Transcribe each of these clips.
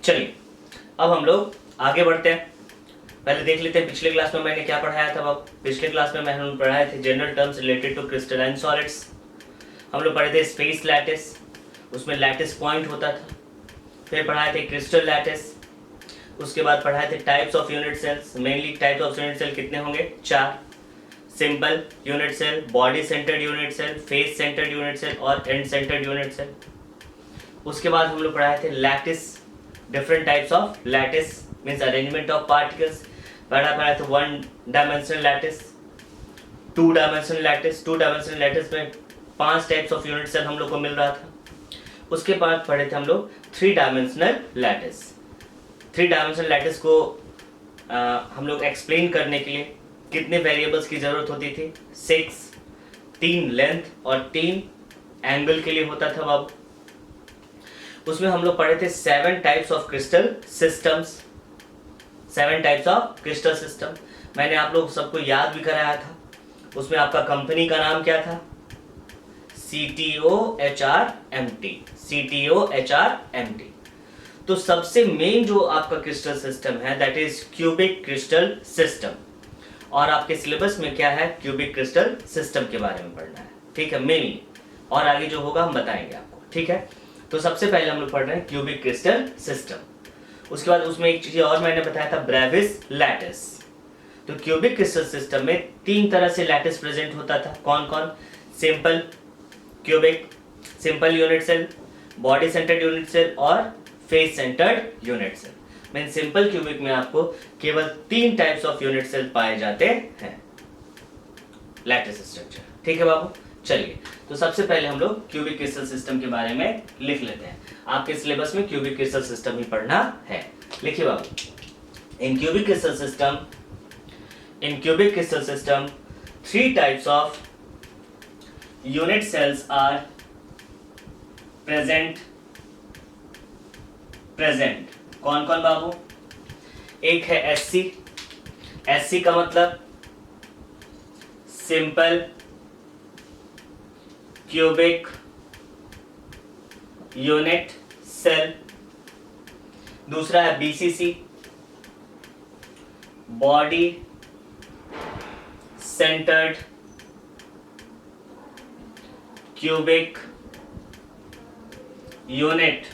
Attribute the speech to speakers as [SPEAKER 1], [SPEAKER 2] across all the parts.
[SPEAKER 1] चलिए अब हम लोग आगे बढ़ते हैं। पहले देख लेते हैं पिछले क्लास में मैंने क्या पढ़ाया था। अब पिछले क्लास में मैंने पढ़ाए थे general terms related to crystalline solids. हम लोग पढ़े थे स्पेस लैटिस, उसमें लैटिस पॉइंट होता था। फिर पढ़ाए थे क्रिस्टल लैटिस। उसके बाद पढ़ाए थे types of unit cells. Mainly types of unit cell कितने होंगे? 4। Simple unit cell, body centred unit cell, face centred unit cell और एंड सेंटर्ड यूनिट सेल। उसके बाद हम लोग पढ़ाए थे lattice, different types of lattice means arrangement of particles. पढ़ाए थे 1 dimensional lattice, 2 dimensional lattice. 2 dimensional lattice में 5 टाइप्स ऑफ यूनिट सेल हम लोग को मिल रहा था। उसके बाद पढ़े थे हम लोग 3 डायमेंशनल लैटिस। 3 डायमेंशनल लैटिस को हम लोग एक्सप्लेन करने के लिए कितने वेरिएबल्स की जरूरत होती थी? 6। 3 लेंथ और 3 एंगल के लिए होता था। अब उसमें हम लोग पढ़े थे 7 types of crystal systems. 7 types of crystal system मैंने आप लोग सबको याद भी कराया था। उसमें आपका कंपनी का नाम क्या था? CTOHRMT। CTOHRMT। तो सबसे मेन जो आपका क्रिस्टल सिस्टम है that is cubic crystal system. और आपके सिलेबस में क्या है? क्यूबिक क्रिस्टल सिस्टम के बारे में पढ़ना है, ठीक है, मेनली। और आगे जो होगा हम बताएंगे आपको, ठीक है। तो सबसे पहले हम लोग पढ़ रहे हैं क्यूबिक क्रिस्टल सिस्टम। उसके बाद उसमें एक चीज और मैंने बताया था, ब्रेविस लैटिस। तो क्यूबिक क्रिस्टल सिस्टम में 3 तरह से लैटिस प्रेजेंट होता था। कौन कौन? Simple cubic, simple unit cell, body centred unit cell और face centred unit cell. Mean simple cubic में आपको केवल 3 टाइप्स ऑफ यूनिट सेल पाए जाते हैं लैटिस स्ट्रक्चर, ठीक है बाबू। चलिए तो सबसे पहले हम लोग क्यूबिक क्रिस्टल सिस्टम के बारे में लिख लेते हैं। आपके सिलेबस में क्यूबिक क्रिस्टल सिस्टम ही पढ़ना है। लिखिए बाबू, in cubic crystal system 3 types of unit cells are present. कौन कौन बाबू? एक है SC। SC का मतलब सिंपल क्यूबिक यूनिट सेल। दूसरा है BCC, body centred cubic unit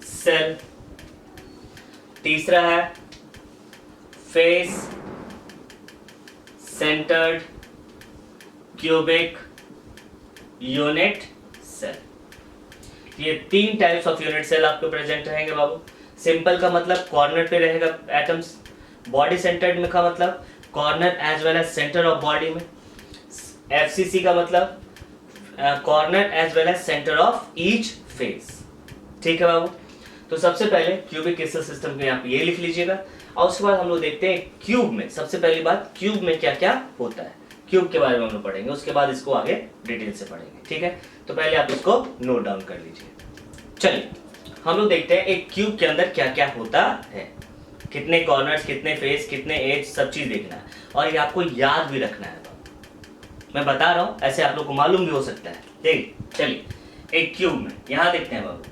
[SPEAKER 1] cell. तीसरा है face centred cubic unit cell. ये 3 टाइप्स ऑफ यूनिट सेल आपको प्रेजेंट रहेंगे बाबू। सिंपल का मतलब कॉर्नर पे रहेगा एटम्स। बॉडी सेंटर्ड में का मतलब corner as well as centre of body में। FCC का मतलब corner as well as centre of each face, ठीक है बाबू। तो सबसे पहले क्यूबिक क्रिस्टल सिस्टम में आप ये लिख लीजिएगा। और उसके बाद हम लोग देखते हैं क्यूब में। सबसे पहली बात, क्यूब में क्या क्या होता है, क्यूब के बारे में हम लोग पढ़ेंगे। उसके बाद इसको आगे डिटेल से पढ़ेंगे, ठीक है। तो पहले आप इसको नोट डाउन कर लीजिए। चलिए हम लोग देखते हैं एक क्यूब के अंदर क्या क्या होता है। कितने कॉर्नर्स, कितने फेस, कितने एज, सब चीज देखना है और ये आपको याद भी रखना है। मैं बता रहा हूं, ऐसे आप लोग को मालूम भी हो सकता है। देखिए चलिए एक क्यूब में यहां देखते हैं बाबू,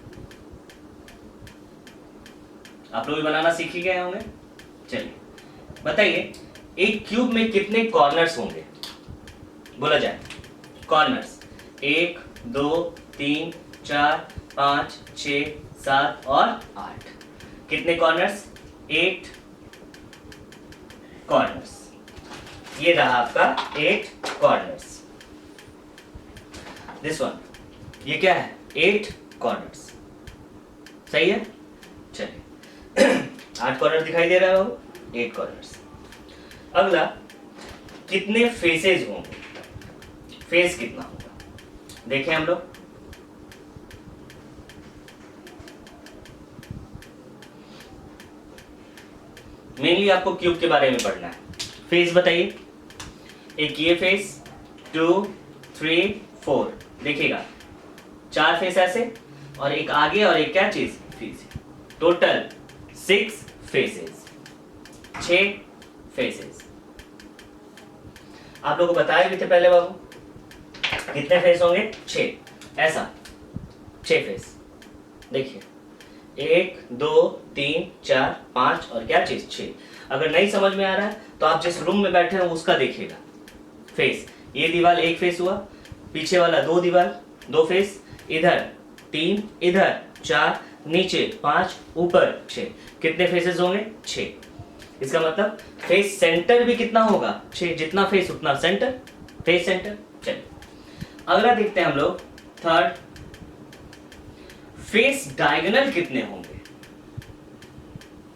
[SPEAKER 1] आप लोग भी बनाना सीख ही गए होंगे। चलिए बताइए एक क्यूब में कितने कॉर्नर्स होंगे? बोला जाए कॉर्नर्स। 1 2 3 4 5 6 7 और 8। कितने कॉर्नर्स? 8 कॉर्नर्स। ये रहा आपका 8 कॉर्नर्स। दिस वन, ये क्या है? 8 कॉर्नर्स, सही है। चलिए 8 कॉर्नर दिखाई दे रहा है बाबू, 8 कॉर्नर्स। अगला, कितने फेसेस होंगे? फेस कितना होगा देखें हम लोग। मेनली आपको क्यूब के बारे में पढ़ना है। फेस बताइए, एक ये फेस, 2 3 4, देखिएगा 4 फेस ऐसे और एक आगे और एक क्या चीज? फेस। Total 6 faces, 6 faces. आप लोगों को बताया भी थे पहले बाबू, कितने फेस होंगे? 6। ऐसा 6 फेस। देखिए 1 2 3 4 5 और क्या चीज 6। अगर नहीं समझ में आ रहा है तो आप जिस रूम में बैठे हैं उसका देखिएगा फेस। ये दीवार एक फेस हुआ, पीछे वाला दो दीवार दो फेस, इधर 3 इधर 4 नीचे 5 ऊपर 6। कितने फेसेस होंगे 6। इसका मतलब फेस सेंटर भी कितना होगा 6, जितना फेस उतना सेंटर, फेस सेंटर। चलिए अगला देखते हैं हम लोग थर्ड, फेस डायगोनल कितने होंगे।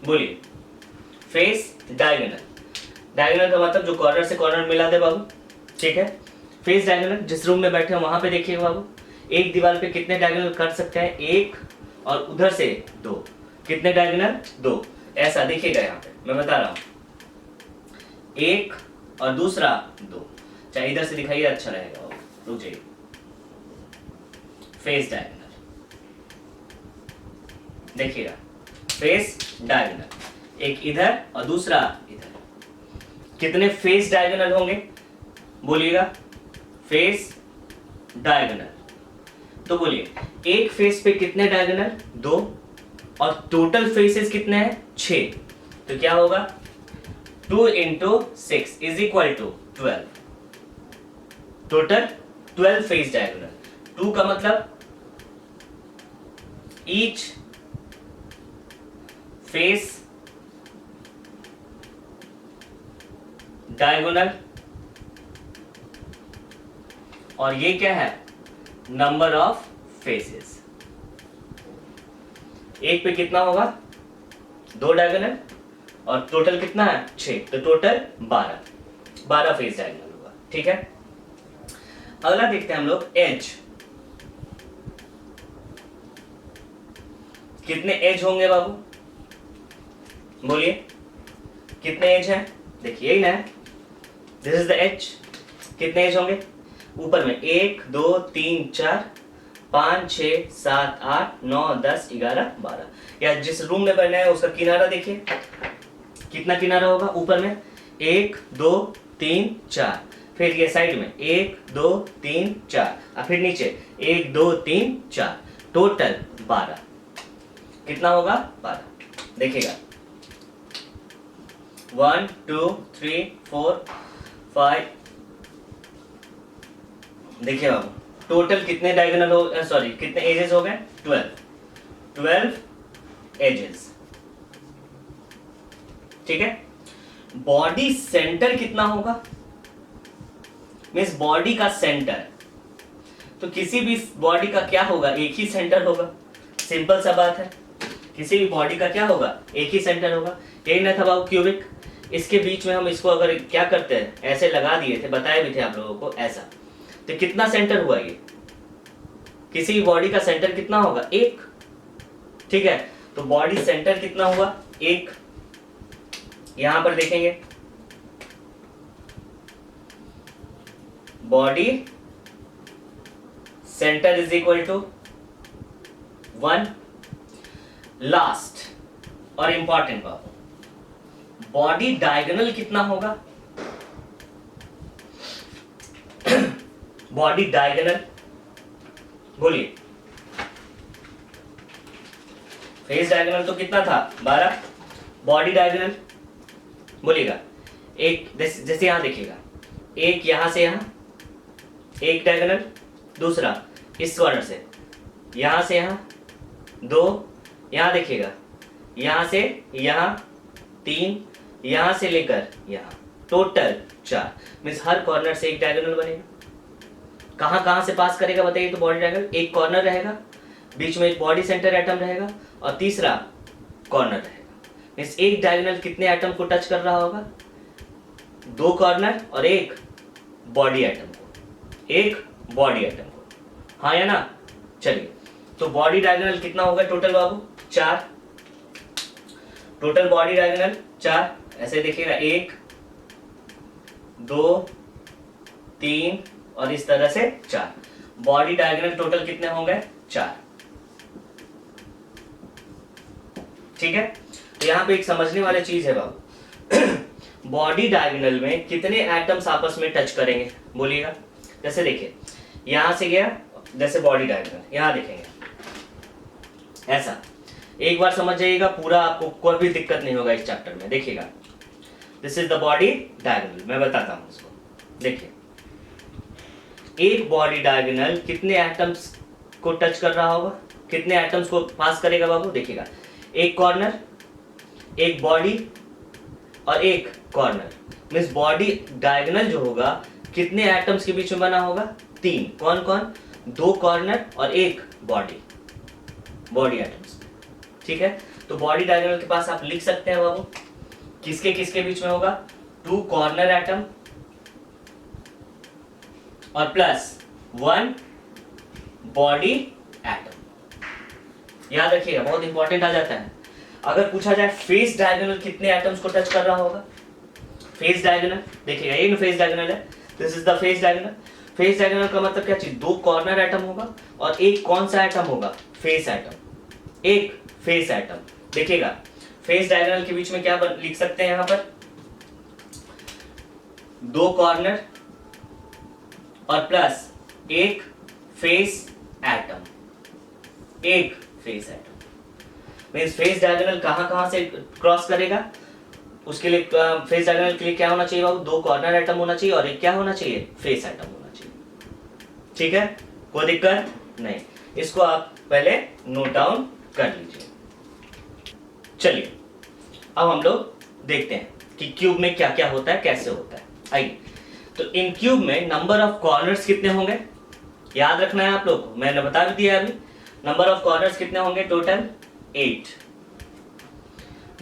[SPEAKER 1] बोलिए फेस डायगोनल। डायगोनल का मतलब जो कॉर्नर से कॉर्नर मिला दे बाबू, ठीक है। फेस डायगोनल जिस रूम में बैठे हैं वहां पे देखिए बाबू, एक दीवार पे कितने डायगोनल कर सकते हैं 1 और उधर से 2। कितने डायगोनल 2। ऐसा देखिएगा यहाँ पे मैं बता रहा हूं 1 और दूसरा 2। चाहे इधर से दिखाइए अच्छा रहेगा। रुक जाइए, फेस डायगोनल देखिएगा, फेस डायगोनल एक इधर और दूसरा इधर। कितने फेस डायगोनल होंगे बोलिएगा, फेस डायगोनल। तो बोलिए एक फेस पे कितने डायगोनल 2 और टोटल फेसेस कितने हैं 6। तो क्या होगा 2 into 6 is equal to 12। Total 12 face diagonal. 2 का मतलब ईच फेस डायगोनल, और ये क्या है नंबर ऑफ फेसेस। एक पे कितना होगा 2 डायगोनल और टोटल कितना है 6, तो टोटल 12 फेस डायगोनल होगा, ठीक है। अगला देखते हैं हम लोग एज। कितने एज होंगे बाबू बोलिए, कितने एज है। देखिए यही ना, दिस इज द एज। कितने एज होंगे ऊपर में 1 2 3 4 5 6 7 8 9 10 11 12। या जिस रूम में बनना है उसका किनारा देखिए, कितना किनारा होगा ऊपर में 1 2 3 4, फिर ये साइड में 1 2 3 4 और फिर नीचे 1 2 3 4, टोटल 12। कितना होगा 12। देखिएगा 1 2 3 4 5। देखिए बाबू टोटल कितने डायगोनल हो, सॉरी कितने एजेस हो गए 12 एजेस, ठीक है। बॉडी सेंटर कितना होगा, मीन्स बॉडी का सेंटर। तो किसी भी बॉडी का क्या होगा एक ही सेंटर होगा, सिंपल सा बात है। किसी भी बॉडी का क्या होगा एक ही सेंटर होगा। यही ना था बाबू क्यूबिक, इसके बीच में हम इसको अगर क्या करते हैं ऐसे लगा दिए थे, बताए भी थे आप लोगों को ऐसा, तो कितना सेंटर हुआ ये। किसी भी बॉडी का सेंटर कितना होगा 1, ठीक है। तो बॉडी सेंटर कितना हुआ 1। यहां पर देखेंगे body centre is equal to 1। Last और इंपॉर्टेंट बात, बॉडी डायगोनल कितना होगा बॉडी डायगोनल बोलिए। फेस डायगोनल तो कितना था 12, बॉडी डायगोनल बोलिएगा एक, जैसे यहां देखिएगा एक यहां से यहां एक डायगोनल, दूसरा इस कॉर्नर से यहां यहां 2, यहां देखिएगा यहां से यहां 3, यहां से लेकर यहां, टोटल 4। मीन्स हर कॉर्नर से एक डायगोनल बनेगा। कहां कहां से पास करेगा बताइए तो बॉडी डायगोनल, एक कॉर्नर रहेगा, बीच में एक बॉडी सेंटर एटम रहेगा और तीसरा कॉर्नर रहेगा। मीन्स एक डायगोनल कितने एटम को टच कर रहा होगा 2 कॉर्नर और एक बॉडी एटम को, एक बॉडी एटम को, हाँ या ना। चलिए तो बॉडी डायगोनल कितना होगा टोटल बाबू 4। Total body diagonal 4। ऐसे देखिएगा 1 2 3 और इस तरह से 4। बॉडी डायगोनल टोटल कितने होंगे 4, ठीक है। तो यहां पे एक समझने वाली चीज है बाबू बॉडी डायगोनल में कितने एटम्स आपस में टच करेंगे बोलिएगा। जैसे देखिए यहां से गया, जैसे बॉडी डायगोनल यहां देखेंगे ऐसा, एक बार समझ जाइएगा, पूरा आपको कोई भी दिक्कत नहीं होगा इस चैप्टर में। देखिएगा, this is the body diagonal, मैं बताता हूं इसको। देखिए, एक बॉडी डायगोनल कितने एटम्स को टच कर रहा होगा, कितने एटम्स को पास करेगा बाबू? देखिएगा, एक कॉर्नर, एक बॉडी और एक कॉर्नर। मींस बॉडी डायगोनल जो होगा कितने एटम्स के बीच में बना होगा? 3। कौन कौन? 2 कॉर्नर और एक बॉडी एटम्स। ठीक है, तो बॉडी डायगोनल के पास आप लिख सकते हैं बाबू, किसके किसके बीच में होगा? 2 कॉर्नर एटम और प्लस 1 बॉडी एटम। याद रखिएगा, बहुत इंपॉर्टेंट आ जाता है। अगर पूछा जाए फेस डायगोनल कितने एटम्स को टच कर रहा होगा? फेस डायगोनल, देखिएगा ये फेस डायगोनल है, this is the face diagonal. Face diagonal का मतलब क्या चीज? 2 कॉर्नर एटम होगा और एक कौन सा एटम होगा? फेस एटम, एक फेस एटम। देखिएगा, फेस डायगोनल के बीच में क्या लिख सकते हैं यहां पर? 2 कॉर्नर और प्लस एक फेस एटम, एक face atom. Means face diagonal कहां से क्रॉस करेगा? उसके लिए फेस डायगोनल के लिए क्या होना चाहिए बाबू? 2 कॉर्नर एटम होना चाहिए और एक क्या होना चाहिए? फेस एटम होना चाहिए। ठीक है, कोई दिक्कत नहीं। इसको आप पहले नोट डाउन कर लीजिए। चलिए, अब हम लोग देखते हैं कि क्यूब में क्या क्या होता है, कैसे होता है। आइए, तो इन क्यूब में नंबर ऑफ कॉर्नर्स कितने होंगे? याद रखना है आप लोग को, मैंने बता भी दिया अभी। नंबर ऑफ कॉर्नर्स कितने होंगे? टोटल 8।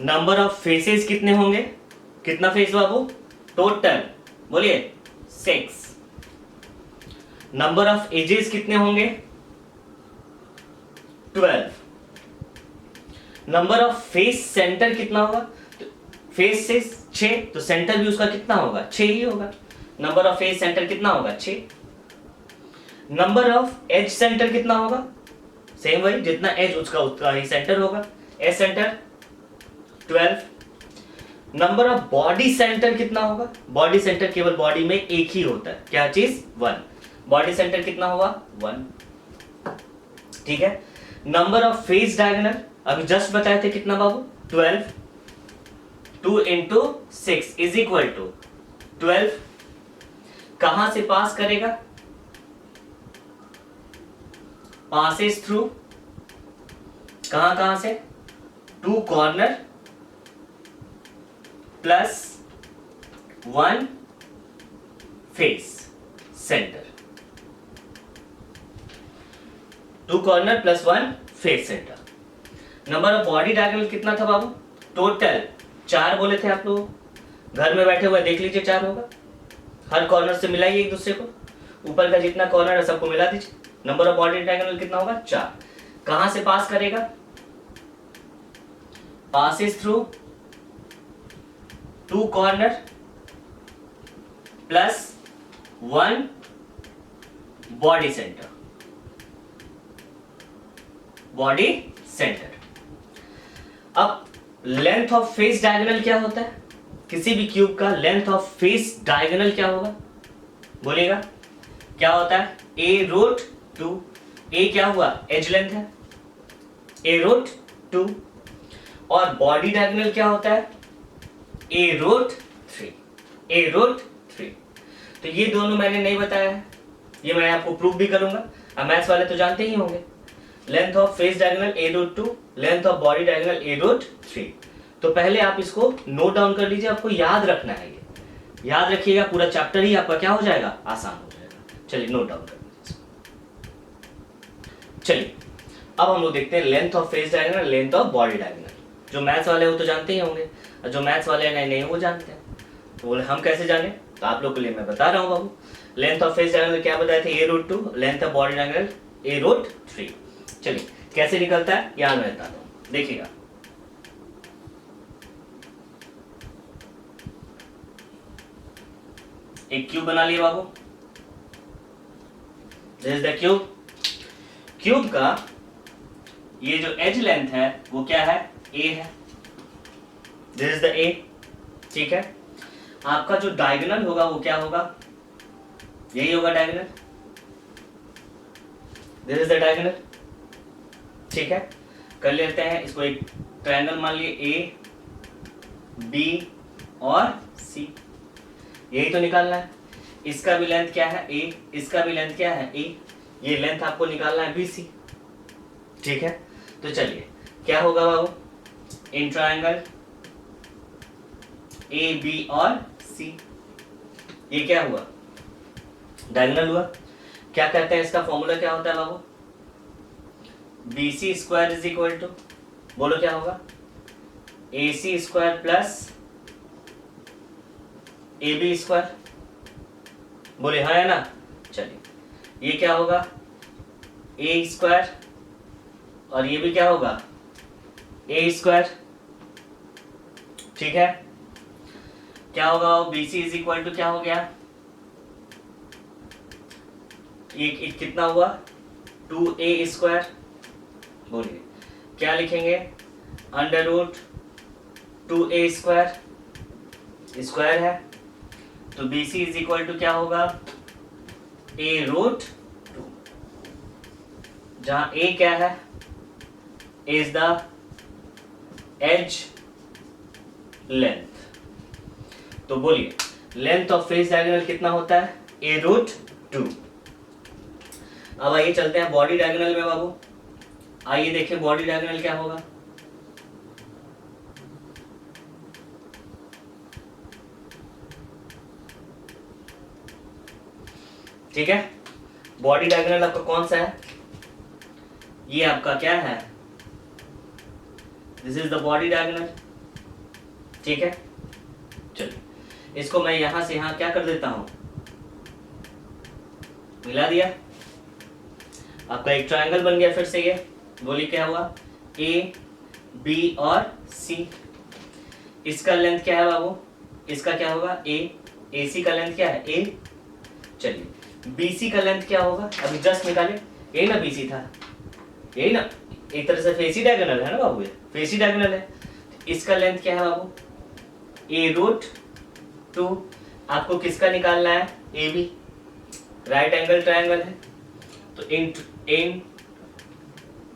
[SPEAKER 1] नंबर ऑफ फेसेस कितने होंगे? कितना फेस बाबू? टोटल बोलिए 6। नंबर ऑफ एजेस कितने होंगे? 12। नंबर ऑफ फेस सेंटर कितना होगा? तो फेस से 6, तो सेंटर भी उसका कितना होगा? 6 ही होगा। नंबर ऑफ फेस सेंटर कितना होगा? 6। नंबर ऑफ एज सेंटर कितना होगा? सेम वही, जितना एज उसका उतना ही सेंटर होगा। Edge centre 12। Number of body centre कितना होगा? बॉडी सेंटर केवल बॉडी में एक ही होता है, क्या चीज? 1। बॉडी सेंटर कितना होगा? 1। ठीक है, नंबर ऑफ फेस डायगोनल अभी जस्ट बताए थे कितना बाबू? 12। 2 into 6 इज इक्वल टू 12। कहां से पास करेगा? पासेस थ्रू, कहां से? 2 corner plus 1 face centre. 2 corner plus 1 face centre. Number of body diagonal कितना था बाबू? टोटल 4 बोले थे आप लोग। घर में बैठे हुए देख लीजिए, 4 होगा। हर कॉर्नर से मिलाइए एक दूसरे को, ऊपर का जितना कॉर्नर है सबको मिला दीजिए। नंबर ऑफ बॉडी डायगोनल कितना होगा? 4। कहां से पास करेगा? Passes through 2 corner plus 1 body centre, body centre. अब लेंथ ऑफ फेस डायगोनल क्या होता है? किसी भी क्यूब का लेंथ ऑफ फेस डायगोनल क्या होगा? बोलिएगा, क्या होता है? a root 2। a क्या हुआ? एज लेंथ है, a रूट 2। और बॉडी डायगोनल क्या होता है? a root 3, a root 3। तो ये दोनों मैंने नहीं बताया है, ये मैं आपको प्रूव भी करूंगा। अब मैथ्स वाले तो जानते ही होंगे। Length of face diagonal a root 2, length of body diagonal a root 3। तो पहले आप इसको नोट डाउन कर लीजिए, आपको याद रखना है। ये याद रखिएगा, पूरा चैप्टर ही आपका क्या हो जाएगा? आसान हो जाएगा। चलिए नोट डाउन कर लीजिए। चलिए अब हम लोग देखते हैं length of face diagonal, length of body diagonal. जो मैथ्स वाले वो तो जानते ही होंगे, और जो मैथ्स वाले नहीं नहीं वो जानते हैं। तो बोले हम कैसे जाने? तो आप लोग के लिए मैं बता रहा हूँ बाबू। लेंथ ऑफ फेस डायगोनल क्या बताए थे? a root 2, length of body diagonal a root 3। चलिए कैसे निकलता है यहाँ मैं बताता हूँ, देखिएगा। एक क्यूब बना लिया बाबू, this is the cube. Cube का ये जो एज लेंथ है वो क्या है? a है, दिस इज द a। ठीक है, आपका जो डायगोनल होगा वो क्या होगा? यही होगा diagonal, this is the diagonal. ठीक है, कर लेते हैं इसको, एक ट्रायंगल मान लिए ए बी और सी, यही तो निकालना है। इसका भी लेंथ क्या है ए, इसका भी लेंथ क्या है ए, ये लेंथ आपको निकालना है बी सी। ठीक है, तो चलिए क्या होगा बाबू, इन ट्रायंगल ए बी और सी, ये क्या हुआ, डायगोनल हुआ। क्या कहते हैं इसका फॉर्मूला क्या होता है बाबू, B C square is equal to, बोलो क्या होगा, A C square plus A B square, बोले हाँ है ना। चलिए ये क्या होगा, ए स्क्वायर और ये भी क्या होगा ए स्क्वायर। ठीक है, क्या होगा, B C is equal to क्या हो गया, ये कितना हुआ 2a स्क्वायर, बोलिए क्या लिखेंगे, under root 2a square, square है तो B C is equal to क्या होगा, a रूट 2, जहां a क्या है, इज द एज लेंथ। तो बोलिए लेंथ ऑफ फेस डायगोनल कितना होता है, a रूट 2। अब आइए चलते हैं बॉडी डायगोनल में बाबू, आइए देखिए बॉडी डायगोनल क्या होगा। ठीक है, बॉडी डायगोनल आपका कौन सा है, ये आपका क्या है, this is the body diagonal. ठीक है, चलिए इसको मैं यहां से यहां क्या कर देता हूं, मिला दिया, आपका एक ट्रायंगल बन गया फिर से। ये बोलिए क्या हुआ, ए बी और सी, इसका लेंथ क्या है बाबू, इसका क्या होगा ए सी का लेंथ क्या है ए। चलिए बी सी का लेंथ क्या होगा, अभी जस्ट निकाले, यही ना बी सी था, यही ना, एक तरह से फेसी डायगोनल है ना बाबू, ये फेसी डायगोनल है। इसका लेंथ क्या है बाबू, ए रूट 2। आपको किसका निकालना है, A B, right angle triangle है तो in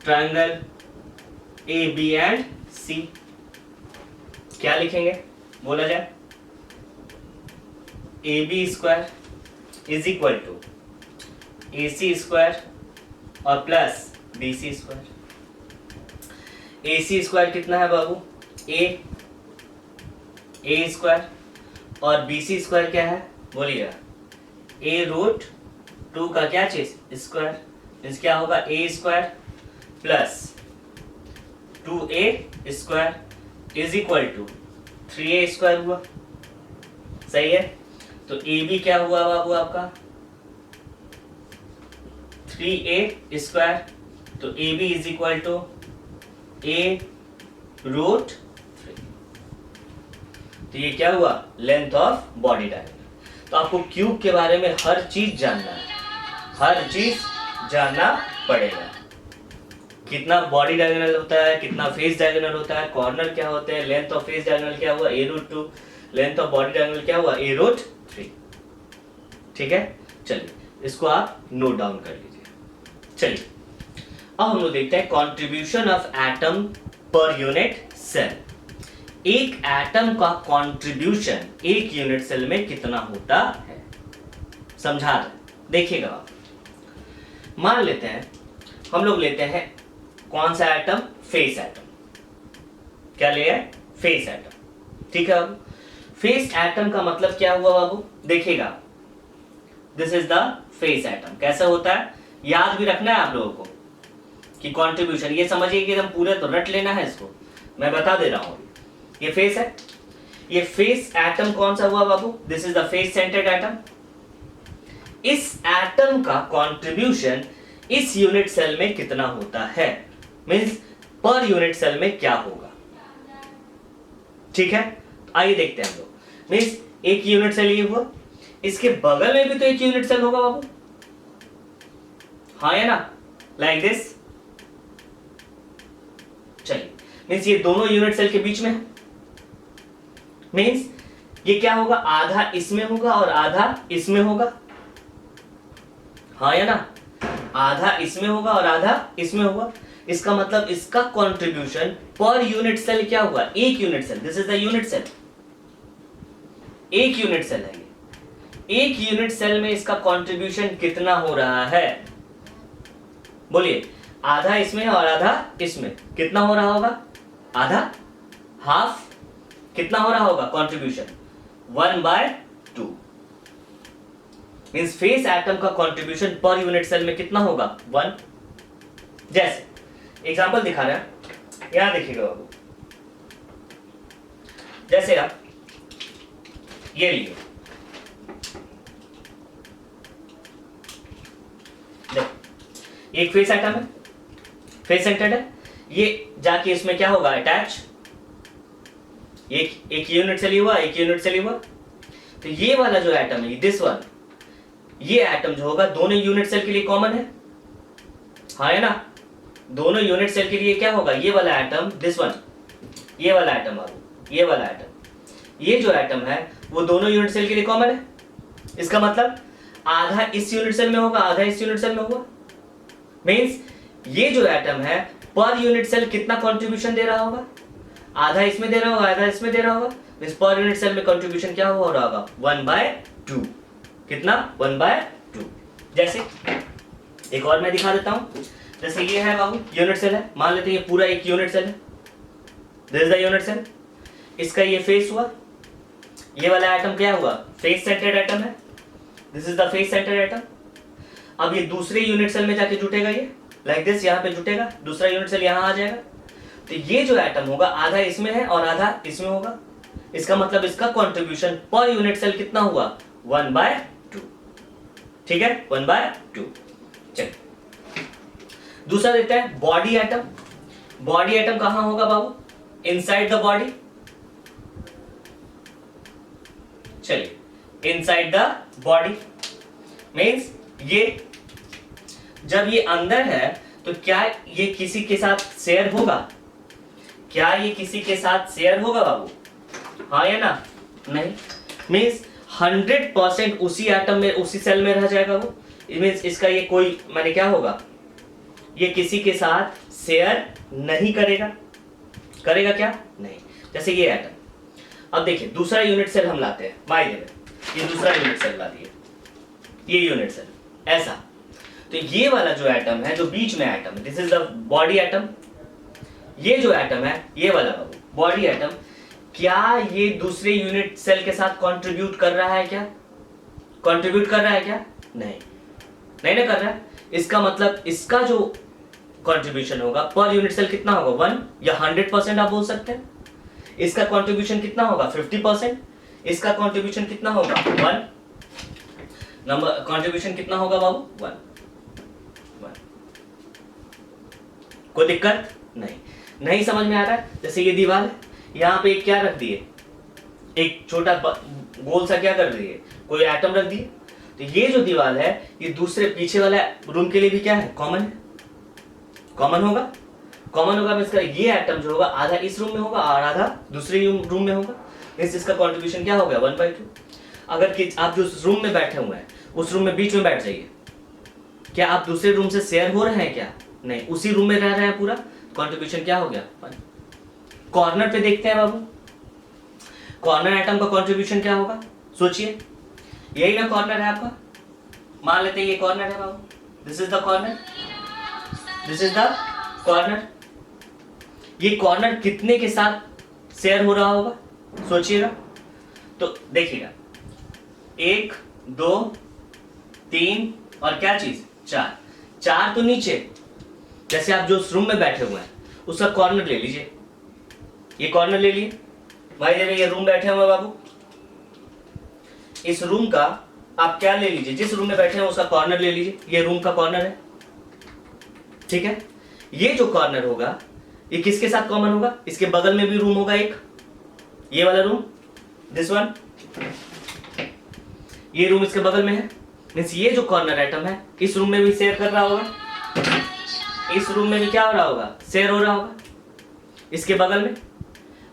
[SPEAKER 1] triangle A B and C क्या लिखेंगे, बोला जाए A B square is equal to A C square और plus B C square. A C square कितना है बाबू, ए स्क्वायर और बी सी स्क्वायर क्या है, बोलिएगा ए रूट 2 का क्या चीज स्क्वायर, मीन्स क्या होगा A square plus 2a square is equal to 3a square हुआ। सही है, तो ए बी क्या हुआ बाबू आपका 3a स्क्वायर, तो A B is equal to A root 3। तो ये क्या हुआ, लेंथ ऑफ बॉडी डायगोनल। तो आपको क्यूब के बारे में हर चीज जानना है, हर चीज जानना पड़ेगा, कितना बॉडी डायगोनल होता है, कितना फेस डायगोनल होता है, कॉर्नर क्या होते हैं, लेंथ ऑफ फेस डायगोनल क्या हुआ A root 2, length of body diagonal क्या हुआ ए रूट 3। ठीक है, चलिए इसको आप नोट डाउन कर लीजिए। चलिए अब हम लोग देखते हैं contribution of atom per unit cell. एक एटम का कंट्रीब्यूशन एक यूनिट सेल में कितना होता है, समझा रहे, देखिएगा आप। मान लेते हैं हम लोग लेते हैं कौन सा एटम, फेस एटम, क्या ले है फेस एटम। ठीक है बाबू, फेस एटम का मतलब क्या हुआ बाबू, देखिएगा this is the face atom. कैसा होता है, याद भी रखना है आप लोगों को कि कंट्रीब्यूशन, ये समझिए कि एकदम पूरे तो रट लेना है इसको, मैं बता दे रहा हूं। ये फेस है, ये फेस एटम कौन सा हुआ बाबू, this is the face centred atom. इस एटम का कंट्रीब्यूशन इस यूनिट सेल में कितना होता है, मींस पर यूनिट सेल में क्या होगा। ठीक है, आइए देखते हैं हम लोग, मींस एक यूनिट सेल ये हुआ, इसके बगल में भी तो एक यूनिट सेल होगा बाबू, हाँ है ना, लाइक दिस। चलिए मींस ये दोनों यूनिट सेल के बीच में है, मींस ये क्या होगा, आधा इसमें होगा और आधा इसमें होगा, हाँ या ना, आधा इसमें होगा और आधा इसमें होगा। इसका मतलब इसका कंट्रीब्यूशन पर यूनिट सेल क्या हुआ, एक unit cell, this is the unit cell, एक यूनिट सेल है ये, एक यूनिट सेल में इसका कंट्रीब्यूशन कितना हो रहा है, बोलिए, आधा इसमें और आधा इसमें, कितना हो रहा होगा, आधा, हाफ, कितना हो रहा होगा कंट्रीब्यूशन, 1/2, मींस फेस एटम का कंट्रीब्यूशन पर यूनिट सेल में कितना होगा, 1। जैसे एग्जांपल दिखा रहे हैं, यहां देखिएगा बाबू, जैसे आप ये लिए, एक फेस एटम है, फेस सेंटर्ड है, ये जाके इसमें क्या होगा, अटैच, एक यूनिट से हुआ, एक यूनिट से हुआ, तो ये वाला जो एटम है, दिस वन, ये एटम जो होगा दोनों यूनिट सेल के लिए कॉमन है, हाँ है ना, दोनों यूनिट सेल के लिए क्या होगा, ये वाला एटम, दिस वन, ये वाला एटम बाबू, ये वाला एटम, ये जो एटम है वो दोनों यूनिट सेल के लिए कॉमन है। इसका मतलब आधा इस यूनिट सेल में होगा, आधा इस यूनिट सेल में होगा, मींस ये जो एटम है पर यूनिट सेल कितना कंट्रीब्यूशन दे रहा होगा, आधा इसमें दे रहा होगा, आधा इसमें दे रहा होगा, मींस पर यूनिट सेल में कंट्रीब्यूशन क्या हो रहा होगा, 1/2, कितना, 1/2। जैसे एक और मैं दिखा देता हूं, जैसे ये है बाबू यूनिट सेल है, मान लेते हैं ये पूरा एक यूनिट सेल है, this is the unit cell, इसका ये फेस हुआ, ये वाला एटम क्या हुआ, फेस सेंटर्ड एटम है, this is the face centred atom. अब ये दूसरे यूनिट सेल में जाके जुटेगा, ये लाइक दिस यहाँ पे जुटेगा, दूसरा यूनिट सेल यहाँ आ जाएगा, तो ये जो एटम होगा आधा इसमें है और आधा इसमें होगा, इसका मतलब इसका कंट्रीब्यूशन पर यूनिट सेल कितना हुआ, 1/2, ठीक है, 1/2। चलिए दूसरा देते हैं बॉडी एटम। बॉडी एटम कहां होगा बाबू, इनसाइड द बॉडी, चलिए इनसाइड द बॉडी मीन्स ये जब ये अंदर है तो क्या ये किसी के साथ शेयर होगा, क्या ये किसी के साथ शेयर होगा बाबू, हाँ या ना, नहीं, मीन्स 100% उसी एटम में, उसी सेल में रह जाएगा वो, मीन्स इसका ये कोई माने क्या होगा, ये किसी के साथ शेयर नहीं करेगा, करेगा क्या, नहीं। जैसे ये एटम, अब देखिए दूसरा यूनिट सेल हम लाते हैं, मान लीजिए ये दूसरा यूनिट सेल ला दिए, ये यूनिट सेल ऐसा, तो ये वाला जो एटम है, जो बीच में एटम है, this is the body atom, ये जो एटम है ये वाला बॉडी एटम, क्या ये दूसरे यूनिट सेल के साथ कंट्रीब्यूट कर रहा है क्या, कंट्रीब्यूट कर रहा है क्या, नहीं, नहीं ना कर रहा है। इसका मतलब इसका जो कंट्रीब्यूशन होगा पर यूनिट सेल कितना होगा, 1 या 100% आप बोल सकते हैं। इसका कंट्रीब्यूशन कितना होगा, 50%, इसका कंट्रीब्यूशन कितना होगा, 1, नंबर कंट्रीब्यूशन कितना होगा बाबू, 1। कोई दिक्कत नहीं, नहीं समझ में आ रहा है। जैसे ये दीवार है, यहाँ पे क्या रख दिए, एक छोटा गोल सा क्या कर दिए, कोई एटम रख दिए, तो ये जो दीवार है ये दूसरे पीछे वाला रूम के लिए भी क्या है, कॉमन है, कॉमन होगा, कॉमन होगा, इसका ये एटम जो होगा आधा इस रूम में होगा और आधा दूसरे रूम में होगा, इसका कंट्रीब्यूशन क्या हो गया, 1/2। अगर कि आप जो रूम में बैठे हुए हैं उस रूम में बीच में बैठ जाइए, क्या आप दूसरे रूम से शेयर हो रहे हैं क्या, नहीं, उसी रूम में रह रहे हैं पूरा, कंट्रीब्यूशन क्या हो गया, 1। कॉर्नर पे देखते हैं बाबू, कॉर्नर एटम का कंट्रीब्यूशन क्या होगा, सोचिए, यही ना कॉर्नर है आपका, मान लेते हैं ये कॉर्नर है बाबू, this is the corner, this is the corner. ये कॉर्नर कितने के साथ शेयर हो रहा होगा, सोचिएगा, तो देखिएगा 1 2 3 और क्या चीज, 4 तो नीचे, जैसे आप जो रूम में बैठे हुए हैं उसका कॉर्नर ले लीजिए, ये कॉर्नर ले लिए भाई, जब ये रूम बैठे हुए बाबू, इस रूम का आप क्या ले लीजिए, जिस रूम में बैठे हैं उसका कॉर्नर ले लीजिए, ये रूम का कॉर्नर है, ठीक है। ये जो कॉर्नर होगा ये किसके साथ कॉमन होगा, इसके बगल में भी रूम होगा एक, ये वाला रूम, दिस वन, ये रूम इसके बगल में है, मींस ये जो कॉर्नर एटम है इस रूम में भी शेयर कर रहा होगा, इस रूम में भी क्या हो रहा होगा, शेयर हो रहा होगा इसके बगल में,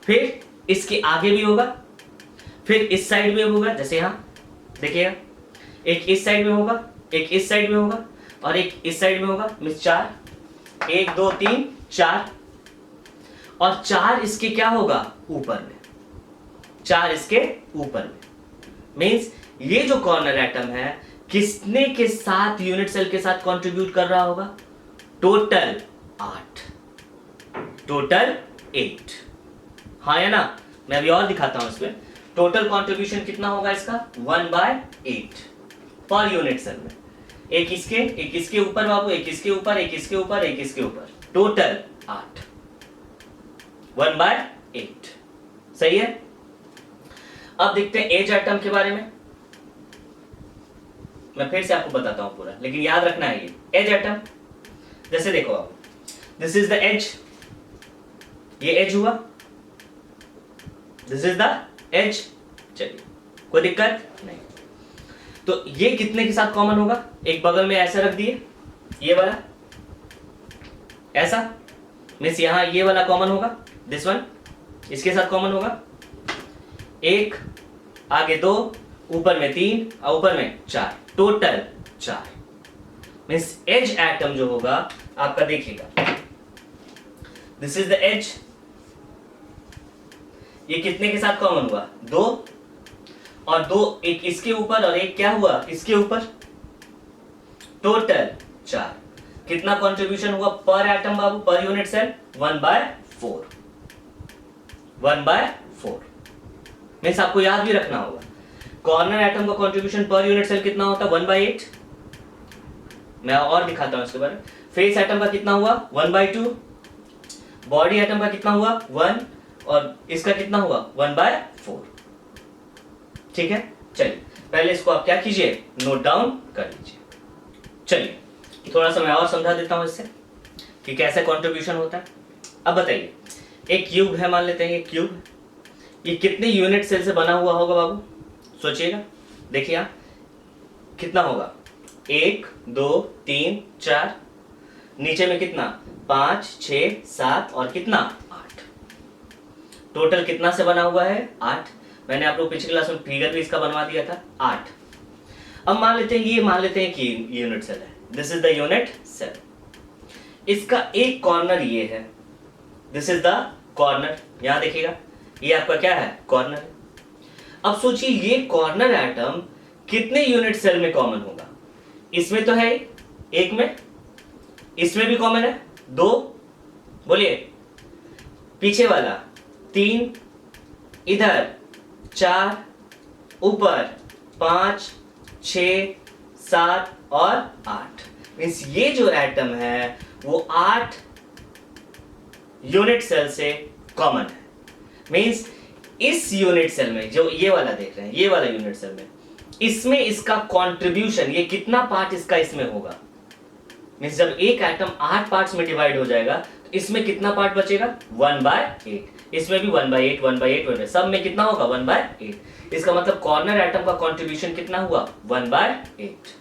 [SPEAKER 1] फिर इसके आगे भी होगा, फिर इस साइड में होगा, जैसे यहां देखिएगा, एक इस साइड में होगा, एक इस साइड में होगा और एक इस साइड में होगा, मींस 4, 1 2 3 4, और 4 इसके क्या होगा ऊपर में, 4 इसके ऊपर में। मींस ये जो कॉर्नर एटम है किसने के साथ, यूनिट सेल के साथ कंट्रीब्यूट कर रहा होगा, टोटल 8, टोटल 8, हाँ या ना। मैं अभी और दिखाता हूं इसमें टोटल कंट्रीब्यूशन कितना होगा इसका, 1/8 पर यूनिट सेल में। एक इसके ऊपर बाबू, एक इसके ऊपर, एक इसके ऊपर, एक इसके ऊपर, टोटल 8, 1/8। सही है। अब देखते हैं एज एटम के बारे में। मैं फिर से आपको बताता हूं पूरा, लेकिन याद रखना है ये एज एटम। जैसे देखो आप, दिस इज द एज, ये एज हुआ, दिस इज द एज। चलिए कोई दिक्कत नहीं। तो ये कितने के साथ कॉमन होगा, एक बगल में ऐसा रख दिए, ये वाला ऐसा, मीन्स यहां ये वाला कॉमन होगा, दिस वन इसके साथ कॉमन होगा, 1 आगे 2 ऊपर में 3 और ऊपर में 4, टोटल 4। मीन्स एज एटम जो होगा आपका, देखिएगा दिस इज द एज, ये कितने के साथ कॉमन हुआ, 2 और 2, एक इसके ऊपर और एक क्या हुआ इसके ऊपर, टोटल 4। कितना कंट्रीब्यूशन हुआ पर एटम बाबू, पर यूनिट सेल, 1/4, 1/4। मीन्स आपको याद भी रखना होगा कॉर्नर एटम का कंट्रीब्यूशन पर यूनिट सेल कितना होता है, 1/8। मैं और दिखाता हूं इसके बारे में। फेस एटम का कितना हुआ, 1/2। बॉडी एटम का कितना हुआ, 1, और इसका कितना हुआ, 1/4। ठीक है। चलिए पहले इसको आप क्या कीजिए, नोट डाउन कर लीजिए। चलिए थोड़ा सा मैं और समझा देता हूं इससे कि कैसे कंट्रीब्यूशन होता है। अब बताइए, एक क्यूब है, मान लेते हैं ये क्यूब, ये कितने यूनिट सेल से बना हुआ होगा बाबू, सोचिएगा। देखिए आप कितना होगा, 1 2 3 4, नीचे में कितना, 5 6 7 और कितना 8, टोटल कितना से बना हुआ है, 8। मैंने आप लोग पिछली क्लास में फिगर भी इसका बनवा दिया था, 8। अब मान लेते हैं, ये मान लेते हैं कि यूनिट सेल है, this is the unit cell. इसका एक कॉर्नर ये है, दिस इज द कॉर्नर, यहां देखिएगा ये आपका क्या है, कॉर्नर है। अब सोचिए ये कॉर्नर एटम कितने यूनिट सेल में कॉमन होगा, इसमें तो है एक में, इसमें भी कॉमन है 2, बोलिए, पीछे वाला 3, इधर 4, ऊपर 5 6 7 और 8। मीन्स ये जो एटम है वो 8 यूनिट सेल से कॉमन है। मीन्स इस यूनिट सेल में जो ये वाला देख रहे हैं, ये वाला यूनिट सेल में, इसमें इसका कंट्रीब्यूशन, ये कितना पार्ट इसका इसमें होगा। मीन्स जब एक एटम 8 पार्ट्स में डिवाइड हो जाएगा तो इसमें कितना पार्ट बचेगा, 1/8। इसमें भी 1/8 1/8 1/8, सब में कितना होगा, 1/8। इसका मतलब कॉर्नर एटम का कंट्रीब्यूशन कितना हुआ, 1/8।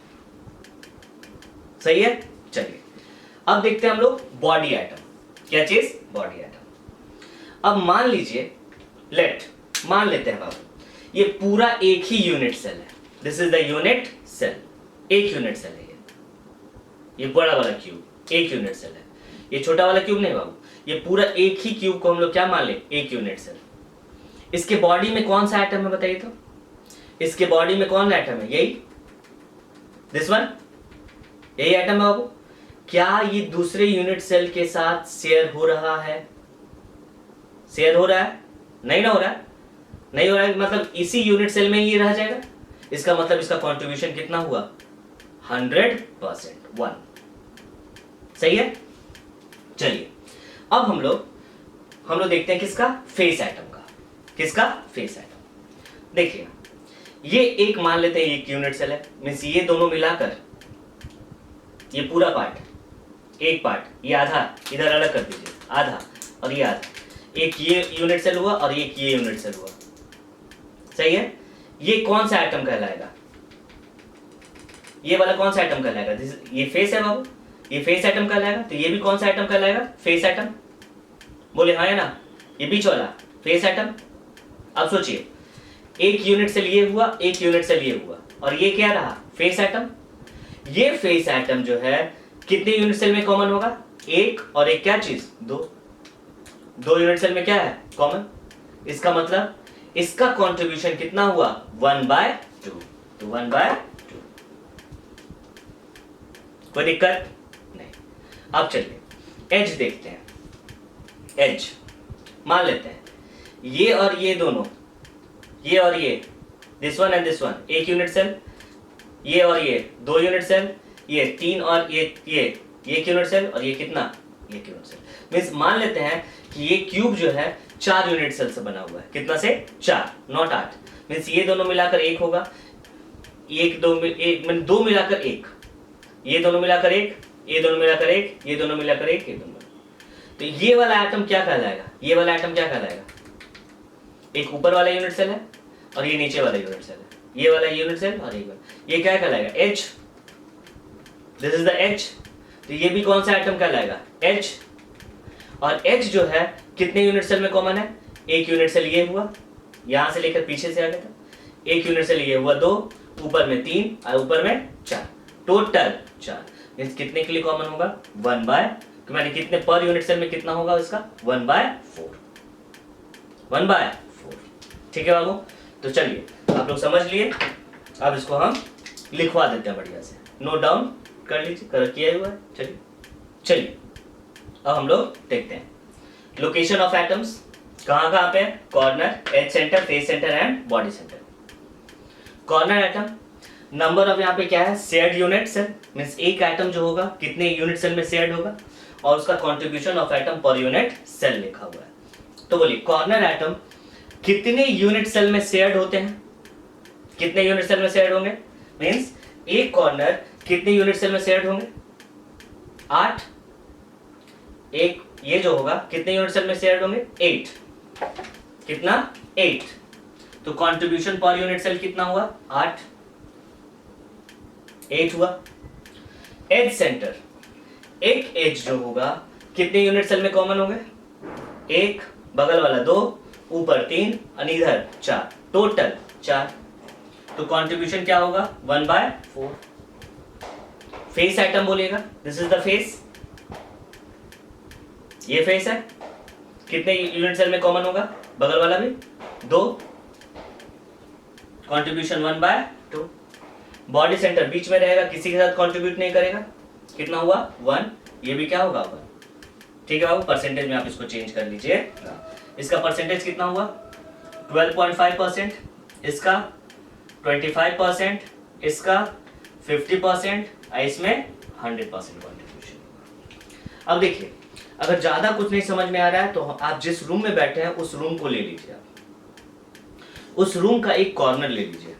[SPEAKER 1] सही है। चलिए अब देखते हैं हम लोग बॉडी एटम। क्या चीज, बॉडी एटम। अब मान लीजिए, मान लेते हैं बाबू, ये पूरा एक ही यूनिट सेल है, this is the unit cell, एक यूनिट सेल है ये बड़ा वाला क्यूब एक यूनिट सेल है, ये छोटा वाला क्यूब नहीं बाबू, ये पूरा एक ही क्यूब को हम लोग क्या मान ले, एक यूनिट सेल। इसके बॉडी में कौन सा एटम है बताइए तो, इसके बॉडी में कौन एटम है, यही दिस वन, यही एटम है बाबू। क्या ये दूसरे यूनिट सेल के साथ शेयर हो रहा है, शेयर हो रहा है, नहीं ना हो रहा है, नहीं हो रहा है, मतलब इसी यूनिट सेल में ये रह जाएगा। इसका मतलब इसका कंट्रीब्यूशन कितना हुआ, 100%, 1। सही है। चलिए अब हम लोग देखते हैं किसका, फेस एटम का। किसका, फेस एटम। देखिए ये एक मान लेते हैं एक यूनिट सेल है, मींस ये दोनों मिलाकर ये पूरा पार्ट, एक पार्ट, ये आधा इधर अलग कर दीजिए, आधा और ये आधा, एक ये यूनिट सेल हुआ और एक ये यूनिट सेल हुआ। सही है। ये कौन सा एटम कहलाएगा, ये वाला कौन सा एटम कहलाएगा, ये फेस है बाबू, ये फेस एटम कहलाएगा। तो ये भी कौन सा एटम कहलाएगा, फेस एटम। बोले हाँ या ना, ये बीच वाला फेस एटम। अब सोचिए एक यूनिट सेल ये हुआ, एक यूनिट सेल ये हुआ, और ये क्या रहा, फेस एटम। ये फेस एटम जो है कितने यूनिट सेल में कॉमन होगा, एक और एक क्या चीज, दो। दो यूनिट सेल में क्या है, कॉमन। इसका मतलब इसका कंट्रीब्यूशन कितना हुआ, 1/2। तो 1/2। कोई दिक्कत नहीं। अब चलिए एज देखते हैं। एज मान लेते हैं ये और ये दोनों, ये और ये, this one and this one एक यूनिट सेल, ये और ये 2 यूनिट सेल, ये 3 और ये एक यूनिट सेल, और ये कितना, एक यूनिट सेल। मीन्स मान लेते हैं कि ये क्यूब जो है 4 यूनिट सेल से बना हुआ है। कितना से, 4, नॉट 8। मीन्स ये दोनों मिलाकर 1 होगा, एक दो एक मीन 2 मिलाकर 1, ये दोनों मिलाकर 1, ये दोनों मिलाकर 1, ये दोनों मिलाकर 1, ये दोनों। तो ये वाला एटम क्या कहलाएगा, ये वाला एटम क्या कहलाएगा, एक ऊपर वाला यूनिट सेल है और ये नीचे वाला यूनिट सेल है, ये वाला यूनिट सेल और ये क्या कहलाएगा, H। This is the H। तो ये भी कौन सा एटम कहलाएगा, H। और H जो है कितने यूनिट सेल में कॉमन है, एक यूनिट सेल ये हुआ, यहां से लेकर पीछे से आ गया था, एक यूनिट सेल ये हुआ 2, ऊपर में 3 और ऊपर में 4, टोटल 4। मींस कितने के लिए कॉमन होगा, 1/, मैंने कितने पर यूनिट सेल में कितना होगा इसका, 1/4। 1/4। ठीक है बाबू। तो चलिए आप लोग समझ लिए, अब इसको हम लिखवा देते हैं बढ़िया से, नोट डाउन कर लीजिए, कर किया हुआ है। चलिए अब हम लोग देखते हैं लोकेशन ऑफ एटम्स कहाँ पे, corner, edge centre, face centre and body centre. Corner atom, number of यहाँ पे क्या है, शेयर्ड यूनिट सेल, मींस एक एटम जो होगा कितने यूनिट सेल में शेयर्ड होगा, और उसका contribution of atom per unit cell लिखा हुआ है। तो बोलिए कॉर्नर एटम कितने यूनिट सेल में शेयर्ड होते हैं, कितने यूनिट सेल में शेयर्ड होंगे, मींस एक कॉर्नर कितने यूनिट सेल में शेयर्ड होंगे, 8। एक ये जो होगा कितने यूनिट सेल में शेयर्ड होंगे, 8। कितना, 8। तो कंट्रीब्यूशन पर यूनिट सेल कितना हुआ, 8 हुआ। एज सेंटर, एक एज जो होगा कितने यूनिट सेल में कॉमन होंगे, 1, बगल वाला 2, ऊपर 3 और इधर 4, टोटल 4। तो कंट्रीब्यूशन क्या होगा, 1/4। फेस आइटम बोलिएगा, दिस इज द फेस, ये फेस है, कितने यूनिट सेल में कॉमन होगा, बगल वाला भी 2, कंट्रीब्यूशन 1/2। बॉडी सेंटर बीच में रहेगा, किसी के साथ कंट्रीब्यूट नहीं करेगा, कितना हुआ, 1। ये भी क्या होगा, 1। ठीक है बाबू, परसेंटेज में आप इसको चेंज कर लीजिए। इसका परसेंटेज कितना हुआ, 12.5%, इसका 25%, इसका 50%, इसमें 100% कंट्रीब्यूशन। अब देखिए अगर ज्यादा कुछ नहीं समझ में आ रहा है तो आप जिस रूम में बैठे हैं उस रूम को ले लीजिए, आप उस रूम का एक कॉर्नर ले लीजिए।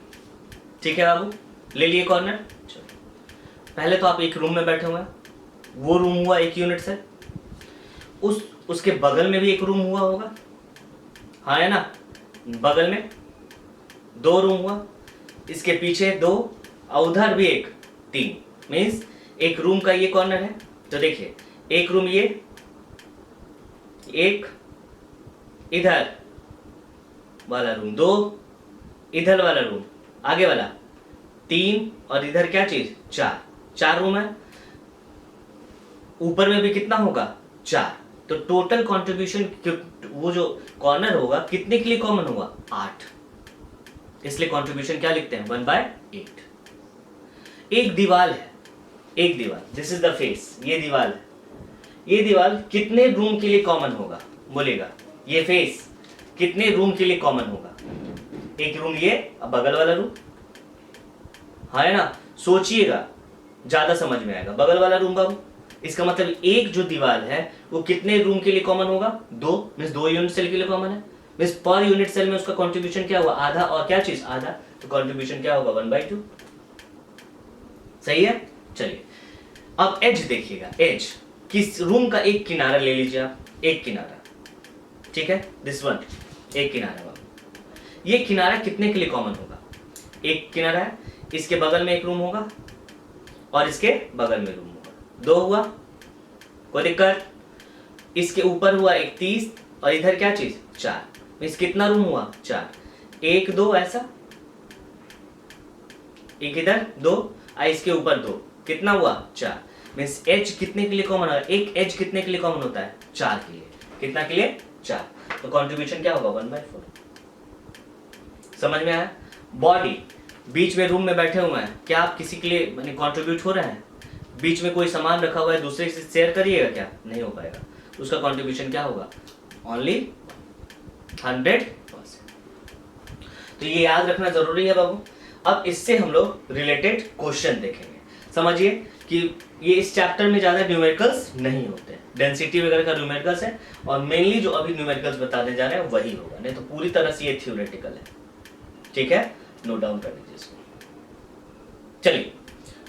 [SPEAKER 1] ठीक है बाबू, ले लिए कॉर्नर। चलो पहले तो आप एक रूम में बैठे हुए हैं, वो रूम हुआ एक यूनिट से, उसके बगल में भी एक रूम हुआ होगा, हाँ है ना, बगल में 2 रूम हुआ, इसके पीछे 2 और उधर भी एक, 3। मीन्स एक रूम का ये कॉर्नर है। तो देखिए एक रूम ये, एक इधर वाला रूम, 2 इधर वाला रूम, आगे वाला 3 और इधर क्या चीज, 4 रूम है। ऊपर में भी कितना होगा, 4। तो टोटल कंट्रीब्यूशन वो जो कॉर्नर होगा कितने के लिए कॉमन होगा, 8। इसलिए कंट्रीब्यूशन क्या लिखते हैं, 1/8। एक दीवार है, एक दीवार, दिस इज द फेस, ये दीवार है, ये दीवार कितने रूम के लिए कॉमन होगा, बोलेगा ये फेस कितने रूम के लिए कॉमन होगा, एक रूम ये, अब बगल वाला रूम, हाँ है ना, सोचिएगा ज्यादा समझ में आएगा। बगल वाला रूम बाबू, इसका मतलब एक जो दीवार है वो कितने रूम के लिए कॉमन होगा, 2, मींस 2 यूनिट सेल के लिए कॉमन है। मींस पर यूनिट सेल में उसका कंट्रीब्यूशन क्या हुआ, आधा, और क्या चीज, आधा, तो कंट्रीब्यूशन क्या होगा, 1/2। सही है। चलिए अब एज देखिएगा, एज किस रूम का एक किनारा ले लीजिए आप, एक किनारा, ठीक है, दिस वन, एक किनारा बाबू। ये किनारा कितने के लिए कॉमन होगा, एक किनारा है, इसके बगल में एक रूम होगा और इसके बगल में रूम होगा, 2 हुआ, कोई दिक्कत। इसके ऊपर हुआ एक 30 और इधर क्या चीज, 4। मींस कितना रूम हुआ, 4, 1 2 ऐसा, एक इधर 2 और इसके ऊपर 2, कितना हुआ, 4। मीन्स एच कितने के लिए कॉमन होगा, एक एच कितने के लिए कॉमन होता है, 4 के लिए, कितना के लिए 4, तो कंट्रीब्यूशन क्या होगा 1/4। समझ में आया। बॉडी, बीच में रूम में बैठे हुए हैं, क्या आप किसी के लिए माने कंट्रीब्यूट हो रहे हैं, बीच में कोई सामान रखा हुआ है दूसरे से शेयर करिएगा क्या, नहीं हो पाएगा, उसका कंट्रीब्यूशन क्या होगा ओनली 100%। तो ये याद रखना जरूरी है बाबू। अब इससे हम लोग रिलेटेड क्वेश्चन देखेंगे। समझिए कि ये इस चैप्टर में ज्यादा न्यूमेरिकल्स नहीं होते, डेंसिटी वगैरह का न्यूमेरिकल्स है, और मेनली जो अभी न्यूमेरिकल्स बताने जा रहे हैं वही होगा, नहीं तो पूरी तरह से ये थ्योरेटिकल है। ठीक है, नोट डाउन कर लीजिए इसको। चलिए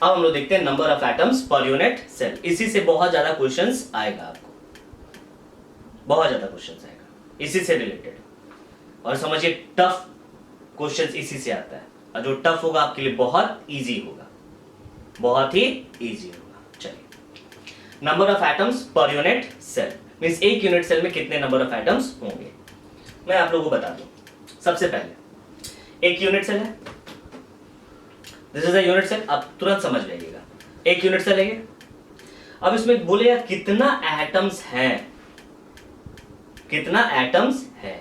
[SPEAKER 1] अब हम लोग देखते हैं number of atoms per unit cell. इसी से बहुत ज्यादा क्वेश्चंस आएगा, आपको बहुत ज्यादा क्वेश्चंस आएगा इसी से रिलेटेड, और समझिए टफ क्वेश्चंस इसी से आता है, और जो टफ होगा आपके लिए बहुत इजी होगा, बहुत ही इजी होगा। चलिए number of atoms per unit cell means एक यूनिट सेल में कितने नंबर ऑफ एटम्स होंगे, मैं आप लोगों को बता दूं। सबसे पहले एक यूनिट सेल है, this is a unit cell, आप तुरंत समझ जाइएगा, एक यूनिट सेल है। अब इसमें बोलेगा कितना एटम्स हैं, कितना एटम्स है,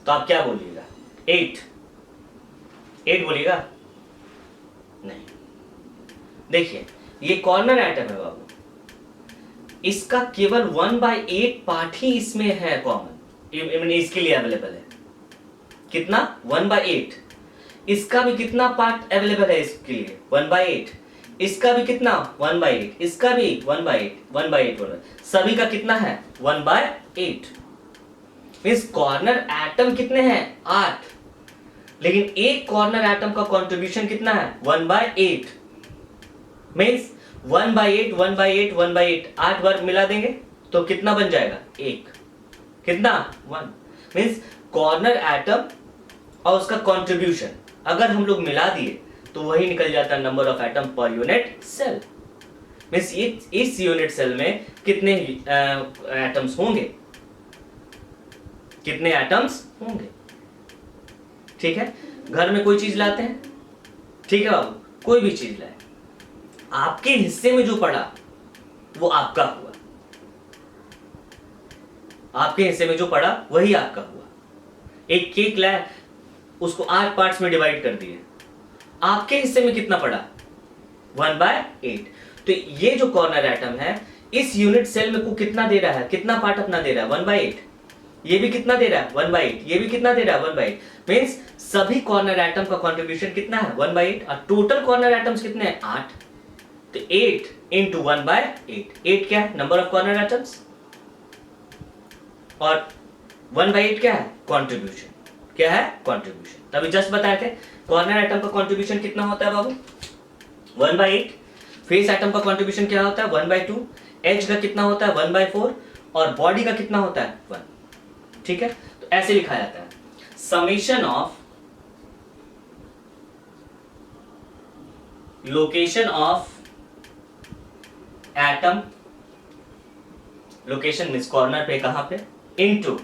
[SPEAKER 1] तो आप क्या बोलिएगा 8 बोलिएगा, नहीं। देखिए ये कॉर्नर एटम है बाबू, इसका केवल 1/8 पार्ट ही इसमें है कॉमन, इसके लिए अवेलेबल है, कितना 1/8। इसका भी कितना पार्ट अवेलेबल है इसके लिए 1/8, इसका भी कितना 1/8, इसका भी 1/8, सभी का कितना है 1/8। मींस कॉर्नर एटम कितने हैं 8, लेकिन एक कॉर्नर एटम का कंट्रीब्यूशन कितना है 1/8। मींस 1/8 1/8 1/8 8 बार मिला देंगे तो कितना बन जाएगा 1, कितना 1। मींस कॉर्नर एटम और उसका कंट्रीब्यूशन अगर हम लोग मिला दिए तो वही निकल जाता है number of atom per unit cell. Means इस यूनिट सेल में कितने एटम्स होंगे, कितने एटम्स होंगे। ठीक है, घर में कोई चीज लाते हैं, ठीक है बाबू, कोई भी चीज लाए, आपके हिस्से में जो पड़ा वो आपका हुआ, आपके हिस्से में जो पड़ा वही आपका हुआ। एक केक लाए, उसको 8 पार्ट्स में डिवाइड कर दिए, आपके हिस्से में कितना पड़ा 1/8। तो ये जो कॉर्नर एटम है इस यूनिट सेल में को कितना दे रहा है, कितना पार्ट अपना दे रहा है 1/8, ये भी कितना दे रहा है 1/8, ये भी कितना दे रहा है 1/8। मींस सभी कॉर्नर एटम का कंट्रीब्यूशन कितना है 1/8, और टोटल कॉर्नर एटम्स कितने हैं 8, तो 8 इंटू 1/8, 8 क्या है नंबर ऑफ कॉर्नर एटम्स, और 1/8 क्या है कंट्रीब्यूशन, क्या है कंट्रीब्यूशन। तभी जस्ट बताए थे कॉर्नर एटम का कंट्रीब्यूशन कितना होता है बाबू 1/8, फेस एटम का कंट्रीब्यूशन क्या होता है 1/2, एच का कितना होता है 1/4, और बॉडी का कितना होता है 1। ठीक है, तो ऐसे लिखा जाता है summation of location of atom, location means corner पे कहां पे, into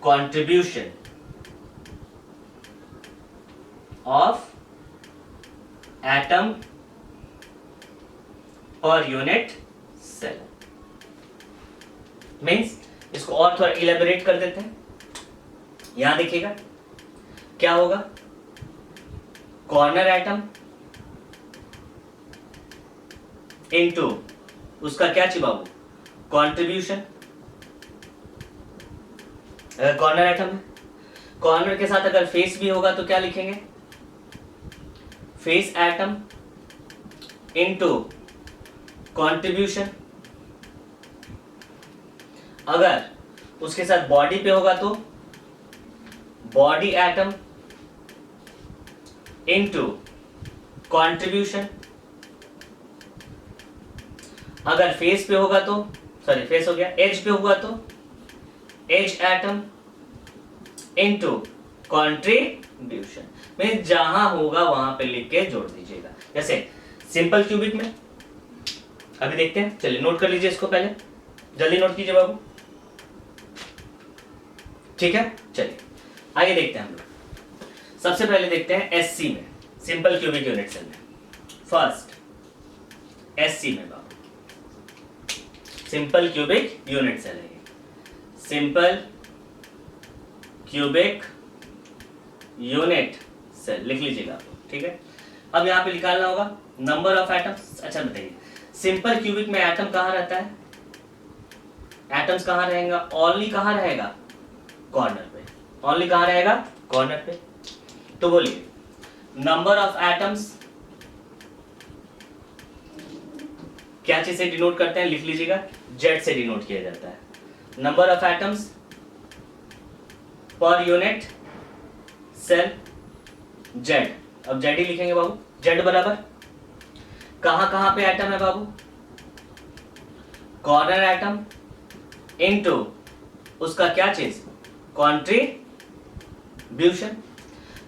[SPEAKER 1] contribution of atom per unit cell। Means इसको और थोड़ा इलेबोरेट कर देते हैं, यहां देखिएगा क्या होगा, कॉर्नर एटम इनटू उसका क्या चाहिए बाबू कंट्रीब्यूशन। अगर कॉर्नर एटम है, कॉर्नर के साथ अगर फेस भी होगा तो क्या लिखेंगे फेस एटम इनटू कंट्रीब्यूशन। अगर उसके साथ बॉडी पे होगा तो बॉडी एटम इनटू कंट्रीब्यूशन। अगर फेस पे होगा तो सॉरी फेस हो गया, एज पे होगा तो एज एटम इनटू कंट्रीब्यूशन। में जहां होगा वहां पे लिख के जोड़ दीजिएगा, जैसे सिंपल क्यूबिक में अभी देखते हैं। चलिए नोट कर लीजिए इसको, पहले जल्दी नोट कीजिए बाबू, ठीक है। चलिए आगे देखते हैं हम लोग। सबसे पहले देखते हैं एससी में, सिंपल क्यूबिक यूनिट सेल में फर्स्ट एससी में बाबू, सिंपल क्यूबिक यूनिट सेल है, सिंपल क्यूबिक यूनिट सेल लिख लीजिएगा आप, ठीक है। अब यहाँ पे निकालना होगा नंबर ऑफ एटम्स। अच्छा बताइए, सिंपल क्यूबिक में एटम कहाँ रहता है? एटम्स कहाँ रहेगा? ओनली कहाँ रहेगा? कॉर्नर पे। ओनली कहाँ रहेगा? कॉर्नर पे। तो बोलिए नंबर ऑफ एटम्स क्या चीज से डिनोट करते हैं? लिख लीजिएगा, जेड से डिनोट किया जाता है। Number of atoms per unit cell Z. अब जेड ही लिखेंगे बाबू, जेड बराबर कहां पे एटम है बाबू? कॉर्नर एटम इनटू उसका क्या चीज? कंट्रीब्यूशन।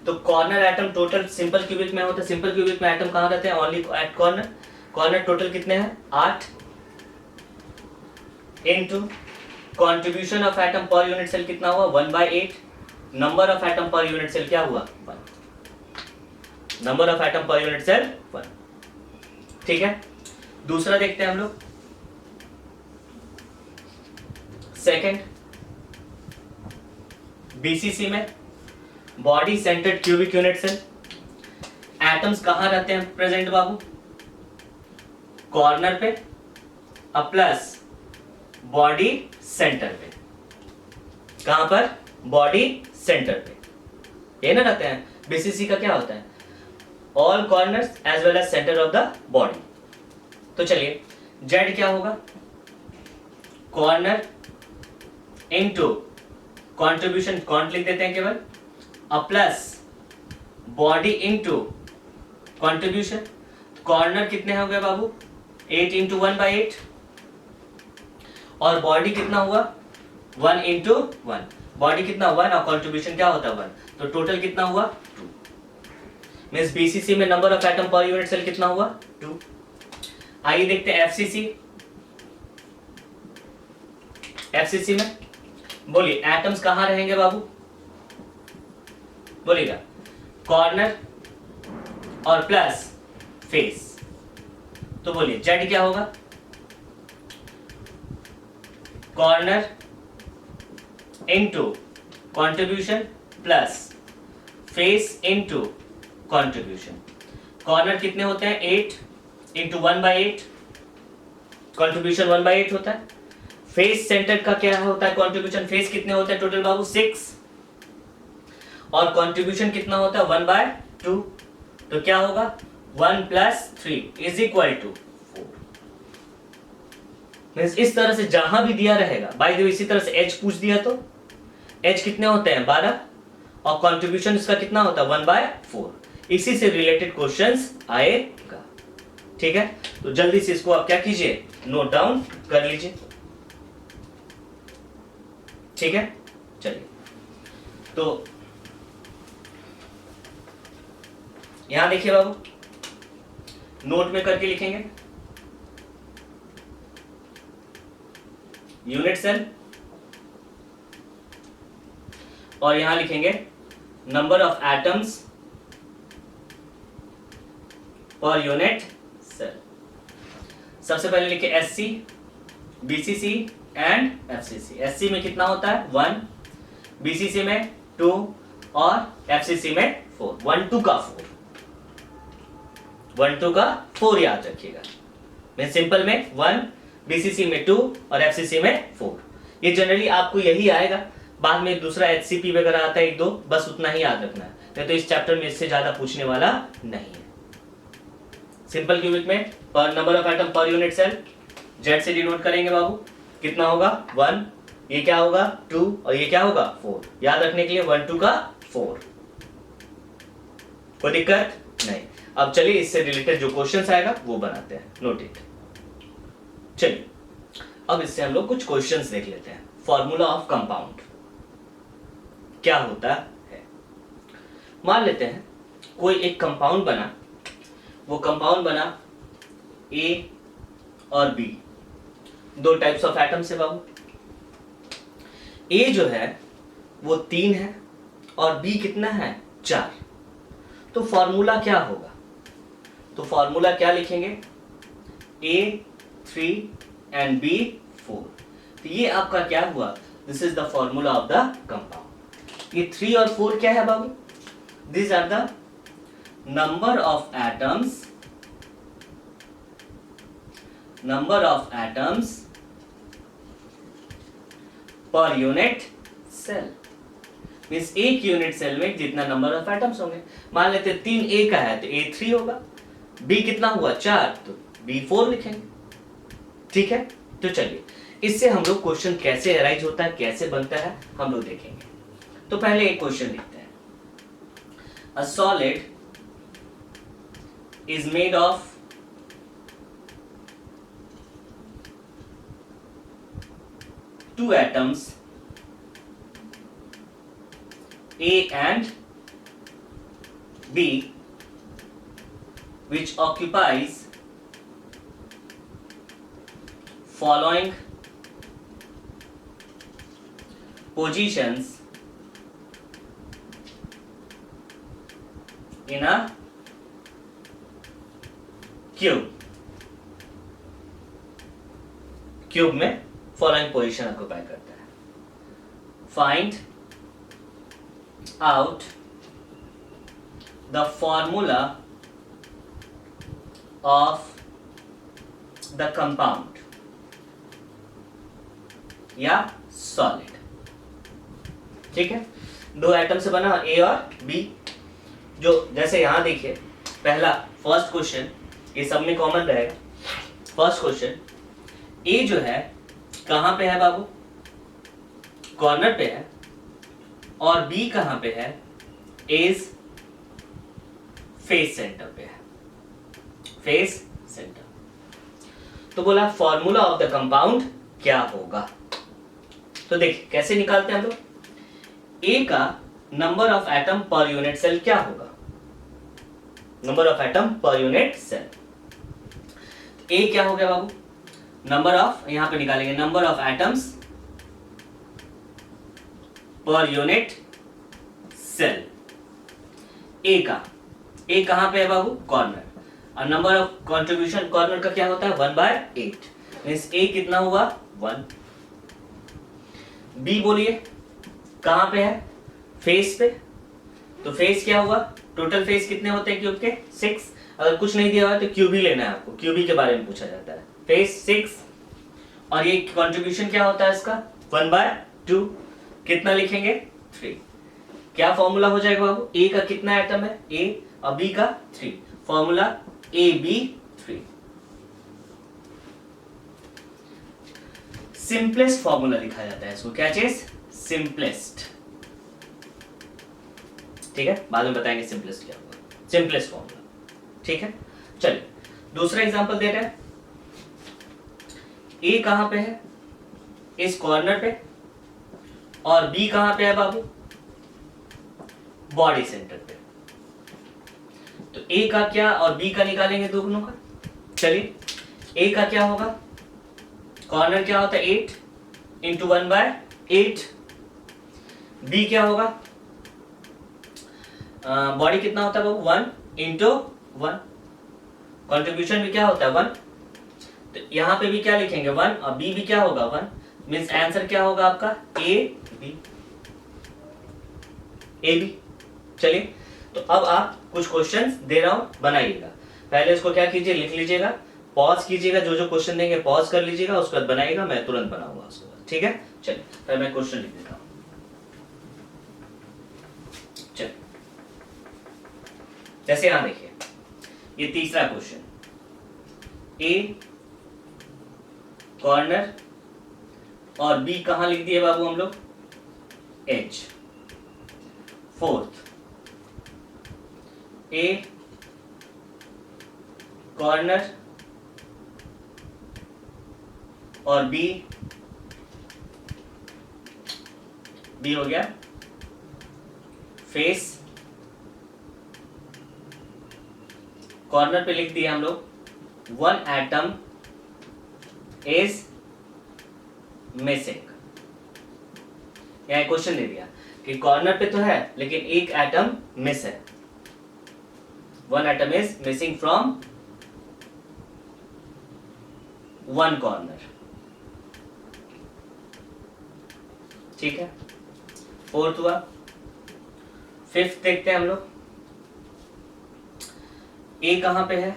[SPEAKER 1] तो corner atom total simple cubic में होता है, सिंपल क्यूबिक में एटम कहां रहते हैं? Only at corner. Corner total कितने हैं? 8 into contribution of atom per unit cell कितना हुआ? 1/8। Number of atom per unit cell क्या हुआ? 1। Number of atom per unit cell 1, ठीक है। दूसरा देखते हैं हम लोग, सेकंड बीसीसी में body centred cubic unit cell. Atoms कहां रहते हैं प्रेजेंट बाबू? कॉर्नर पे और प्लस बॉडी सेंटर पे। कहां पर? बॉडी सेंटर पे, ये ना रहते हैं। बीसीसी का क्या होता है? All corners as well as centre of the body. तो चलिए जेड क्या होगा? कॉर्नर इनटू कंट्रीब्यूशन, कॉन्ट लिख देते हैं केवल, और plus body into contribution. Corner कितने हो गए बाबू? 8 इंटू 1/8 और बॉडी कितना हुआ? 1 इंटू 1। बॉडी कितना? 1 और कंट्रीब्यूशन क्या होता है? 1। तो टोटल कितना हुआ? 2। मींस बीसीसी में number of atom per unit cell कितना हुआ? 2। आइए देखते हैं एफसीसी। एफसीसी में बोलिए एटम्स कहां रहेंगे बाबू? बोलिएगा, कॉर्नर और प्लस फेस। तो बोलिए जेड क्या होगा? Corner into contribution plus face into contribution. Corner कितने होते हैं? 8 इंटू 1/8, कंट्रीब्यूशन 1/8 होता है। फेस सेंटर का क्या होता है? कंट्रीब्यूशन। फेस कितने होते हैं टोटल बाबू? 6 और कंट्रीब्यूशन कितना होता है? 1/2। तो क्या होगा? 1 + 3 इज इक्वल टू 4। मींस इस तरह से जहां भी दिया रहेगा, बाय द वे इसी तरह से एच पूछ दिया तो एच कितने होते हैं? 12 और कंट्रीब्यूशन इसका कितना होता है? 1/4। इसी से रिलेटेड क्वेश्चंस आएगा, ठीक है। तो जल्दी से इसको आप क्या कीजिए? नोट डाउन कर लीजिए, ठीक है। चलिए तो यहां देखिए बाबू, नोट में करके लिखेंगे यूनिट सेल और यहां लिखेंगे number of atoms per unit cell. सबसे पहले लिखे SC, BCC and FCC. SC में कितना होता है? 1, बीसीसी में 2 और एफसीसी में 4। 1 2 का 4, 1 2 का 4 याद रखिएगा। मैं सिंपल में 1, बीसीसी में 2 और एफसीसी में 4। ये जनरली आपको यही आएगा, बाद में दूसरा एचसीपी वगैरह आता है 1-2, बस उतना ही याद रखना है, नहीं तो इस चैप्टर में इससे ज्यादा पूछने वाला नहीं है। सिंपल क्यूबिक में per number of atom per unit cell Z से डिनोट करेंगे बाबू। कितना होगा? 1, ये क्या होगा? 2 और ये क्या होगा? 4। याद रखने के लिए 1 2 का 4। कोई दिक्कत नहीं। अब चलिए इससे रिलेटेड जो क्वेश्चंस आएगा वो बनाते हैं, नोट इट। चलिए अब इससे हम लोग कुछ क्वेश्चंस देख लेते हैं। फॉर्मूला ऑफ कंपाउंड क्या होता है? मान लेते हैं कोई एक कंपाउंड बना, वो कंपाउंड बना ए और बी, 2 टाइप्स ऑफ एटम से बाबू। ए जो है वो 3 है और बी कितना है? 4। तो तो फॉर्मूला क्या होगा? तो फॉर्मूला क्या लिखेंगे? A3 and B4। तो ये आपका क्या हुआ? This is the formula of the compound. ये 3 और 4 क्या है बाबू? These are the number of atoms per unit cell। Means एक यूनिट सेल में जितना नंबर ऑफ एटम्स होंगे। मान लेते 3 A का है तो A3 होगा, B कितना हुआ 4 तो B4 लिखेंगे। ठीक है, तो चलिए इससे हम लोग क्वेश्चन कैसे अराइज होता है, कैसे बनता है हम लोग देखेंगे। तो पहले एक क्वेश्चन लिखते हैं। A solid is made of two atoms A and B which occupies following positions in a cube में फॉलोइंग पोजीशन ऑक्युपाई करता है। Find out the formula of the compound या सॉलिड। ठीक है, दो एटम से बना ए और बी। जो जैसे यहां देखिए, पहला फर्स्ट क्वेश्चन ये सब में कॉमन रहेगा। फर्स्ट क्वेश्चन, ए जो है कहां पे है बाबू? कॉर्नर पे है। और बी कहां पे है? इज फेस सेंटर पे है। Face centre. तो बोला फॉर्मूला ऑफ द कंपाउंड क्या होगा? तो देखिए कैसे निकालते हैं हम लोग। ए का number of atom per unit cell क्या होगा? Number of atom per unit cell. A क्या हो गया बाबू? नंबर ऑफ, यहां पे निकालेंगे number of atoms per unit cell. A का, ए कहां पे है बाबू? कॉर्नर। और नंबर ऑफ कंट्रीब्यूशन कॉर्नर का क्या होता है? 1/8। मींस ए कितना हुआ? 1। बी बोलिए कहां पे है? फेस पे। तो फेस क्या हुआ? टोटल फेस कितने होते हैं क्यूब के? 6। अगर कुछ नहीं दिया हुआ तो क्यूब ही लेना है आपको, क्यूब ही के बारे में पूछा जाता है। फेस 6 और ये कंट्रीब्यूशन क्या होता है इसका? 1/2। कितना लिखेंगे? 3। क्या फॉर्मूला हो जाएगा बाबू? ए का कितना एटम है? ए और बी का 3। Formula AB3। सिंपलेस्ट फॉर्मूला लिखा जाता है इसको। क्या चीज? सिंपलेस्ट। ठीक है, बाद में बताएंगे सिंपलेस्ट क्या होगा। Simplest formula. ठीक है, चलिए दूसरा एग्जांपल दे रहे हैं। ए कहां पे है? इस कॉर्नर पे। और बी कहां पे है बाबू? बॉडी सेंटर पे। तो ए का क्या और बी का निकालेंगे दोनों का। चलिए, ए का क्या होगा? कॉर्नर क्या होता है? 8 इंटू 1/8। बी क्या होगा? बॉडी कितना होता है बाबू? 1 इंटू 1। कंट्रीब्यूशन भी क्या होता है? 1। तो यहां पे भी क्या लिखेंगे? 1 और बी भी क्या होगा? 1। मींस आंसर क्या होगा आपका? A B. A B. चलिए, तो अब आप कुछ क्वेश्चंस दे रहा हूं, बनाइएगा। पहले इसको क्या कीजिए? लिख लीजिएगा, पॉज कीजिएगा, जो जो क्वेश्चन देंगे पॉज कर लीजिएगा, उसके बाद बनाइएगा। मैं तुरंत बनाऊंगा उसको। ठीक है, चलिए पहले मैं क्वेश्चन लिख देता हूं। चलिए, जैसे यहां देखिए, ये तीसरा क्वेश्चन। ए कॉर्नर और बी कहां लिख दिए बाबू हम लोग? एच। फोर्थ, ए कॉर्नर और बी हो गया फेस। कॉर्नर पे लिख दिया हम लोग 1 एटम इज मिसिंग। यह क्वेश्चन दे दिया कि कॉर्नर पे तो है लेकिन एक एटम मिस है। One atom is missing from one corner. ठीक है, फोर्थ हुआ। फिफ्थ देखते हैं हम लोग, ए कहां पे है,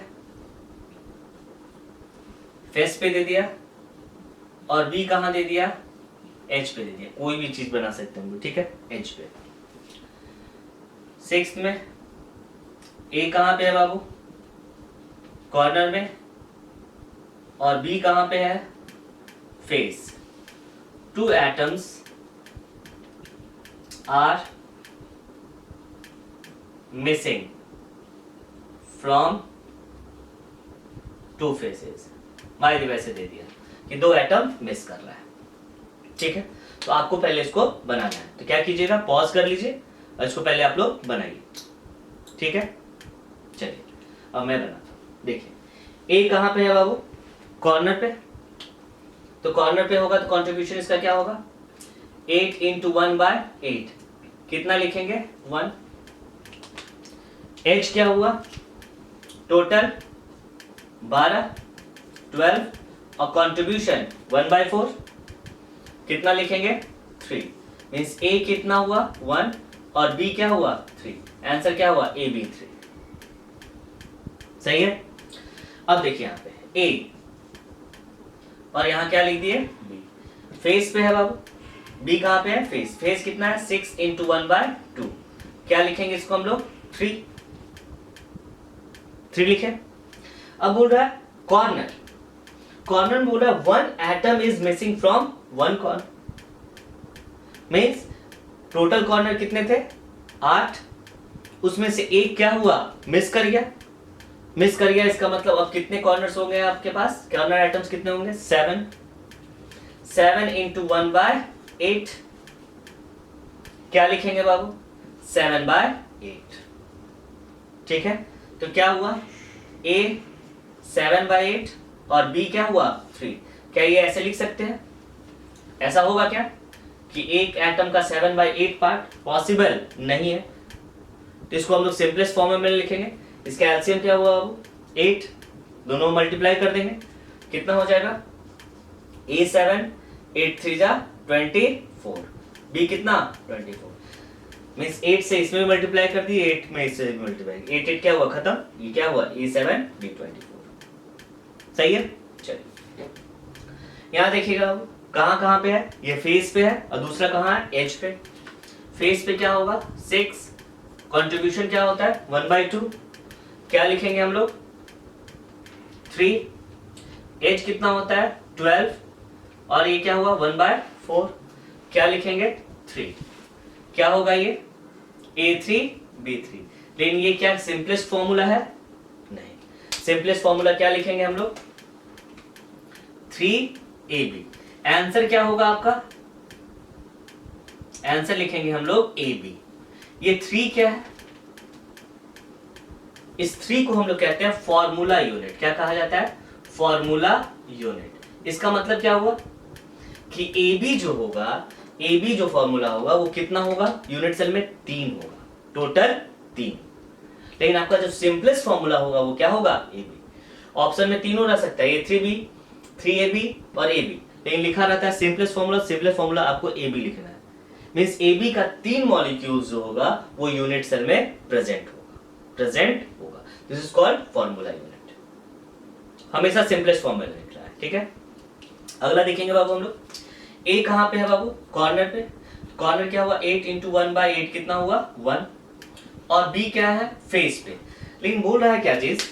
[SPEAKER 1] फेस पे दे दिया, और बी कहां दे दिया, एच पे दे दिया। कोई भी चीज बना सकते हैं हम लोग, ठीक है, एच पे। सिक्स्थ में ए कहां पे है बाबू, कॉर्नर में, और बी कहां पे है, face. Two atoms are missing from two faces. माइल वैसे दे दिया कि दो एटम मिस कर रहा है। ठीक है, तो आपको पहले इसको बनाना है, तो क्या कीजिएगा, पॉज कर लीजिए और इसको पहले आप लोग बनाइए। ठीक है, चलिए अब मैं बनाता हूं। देखिए ए कहां पे है बाबू, कॉर्नर पे, तो कॉर्नर पे होगा तो कंट्रीब्यूशन इसका क्या होगा, 8 इंटू 1/8, कितना लिखेंगे, 1। एच क्या हुआ, टोटल 12, 12, और कंट्रीब्यूशन 1/4, कितना लिखेंगे, 3। मीन्स ए कितना हुआ, 1, और बी क्या हुआ, 3। आंसर क्या हुआ, ए बी 3। सही है। अब देखिए यहाँ पे ए, और यहाँ क्या लिख दिए, बी। फेस पे है बाबू, बी कहां पे है, फेस। फेस कितना है, 6 इंटू 1/2, क्या लिखेंगे इसको हम लोग, 3 लिखे। अब बोल रहा है कॉर्नर, कॉर्नर बोल रहा है one atom is missing from one corner. Means total corner कितने थे, 8, उसमें से एक क्या हुआ, मिस कर गया। मिस कर गया इसका मतलब अब कितने कॉर्नर्स होंगे आपके पास, कॉर्नर एटम्स कितने होंगे, 7। 7 इंटू 1/8, क्या लिखेंगे बाबू, 7/8। ठीक है, तो क्या हुआ, ए 7/8 और बी क्या हुआ, 3। क्या ये ऐसे लिख सकते हैं, ऐसा होगा क्या कि एक एटम का 7/8 पार्ट, पॉसिबल नहीं है। तो इसको हम लोग सिंपलेस्ट फॉर्म में लिखेंगे। इसका एलसीएम क्या हुआ बाबू, 8, दोनों मल्टीप्लाई कर देंगे, कितना हो जाएगा, A7, 8 3 जा 24, बी कितना, 24। मीन्स 8 से इसमें मल्टीप्लाई कर दी, 8 में इससे मल्टीप्लाई, 8 8 क्या हुआ, खत्म। ये क्या हुआ, A7 B24। सही है। चलिए यहां देखिएगा अब कहां पे है, ये फेस पे है, और दूसरा कहां है, एच पे। फेस पे क्या होगा, 6, कंट्रीब्यूशन क्या होता है, 1/2, क्या लिखेंगे हम लोग, 3। एच कितना होता है, 12, और ये क्या हुआ, 1/4, क्या लिखेंगे, 3। क्या होगा ये, A3 B3। लेकिन ये क्या सिंपलेस्ट फॉर्मूला है, नहीं। सिंपलेस्ट फॉर्मूला क्या लिखेंगे हम लोग, 3AB। आंसर क्या होगा आपका, आंसर लिखेंगे हम लोग AB। ये 3 क्या है, इस 3 को हम लोग कहते हैं फॉर्मूला यूनिट। क्या कहा जाता है, फॉर्मूला यूनिट। इसका मतलब क्या हुआ कि AB जो होगा, AB जो फॉर्मूला होगा वो कितना होगा, यूनिट सेल में 3 होगा, टोटल 3। लेकिन आपका जो सिंपलेस्ट फॉर्मूला होगा वो क्या होगा, AB। ऑप्शन में तीनों रह सकता है, A3B, 3AB और AB, लेकिन लिखा रहता है सिंपलेस्ट फॉर्मूला। सिंपलेस्ट फॉर्मूला आपको AB लिखना है। मींस AB का 3 मॉलिक्यूल्स जो होगा वो यूनिट सेल में प्रेजेंट होगा। This is called formula unit. हमेशा सिंपलेस्ट फॉर्मूला लिखना है। ठीक है, अगला देखेंगे बाबू हम लोग, ए कहां पे है बाबू, कॉर्नर पे। कॉर्नर क्या हुआ, 8 इंटू 1/8 कितना हुआ, 1, और बी क्या है, फेस पे। लेकिन बोल रहा है क्या चीज,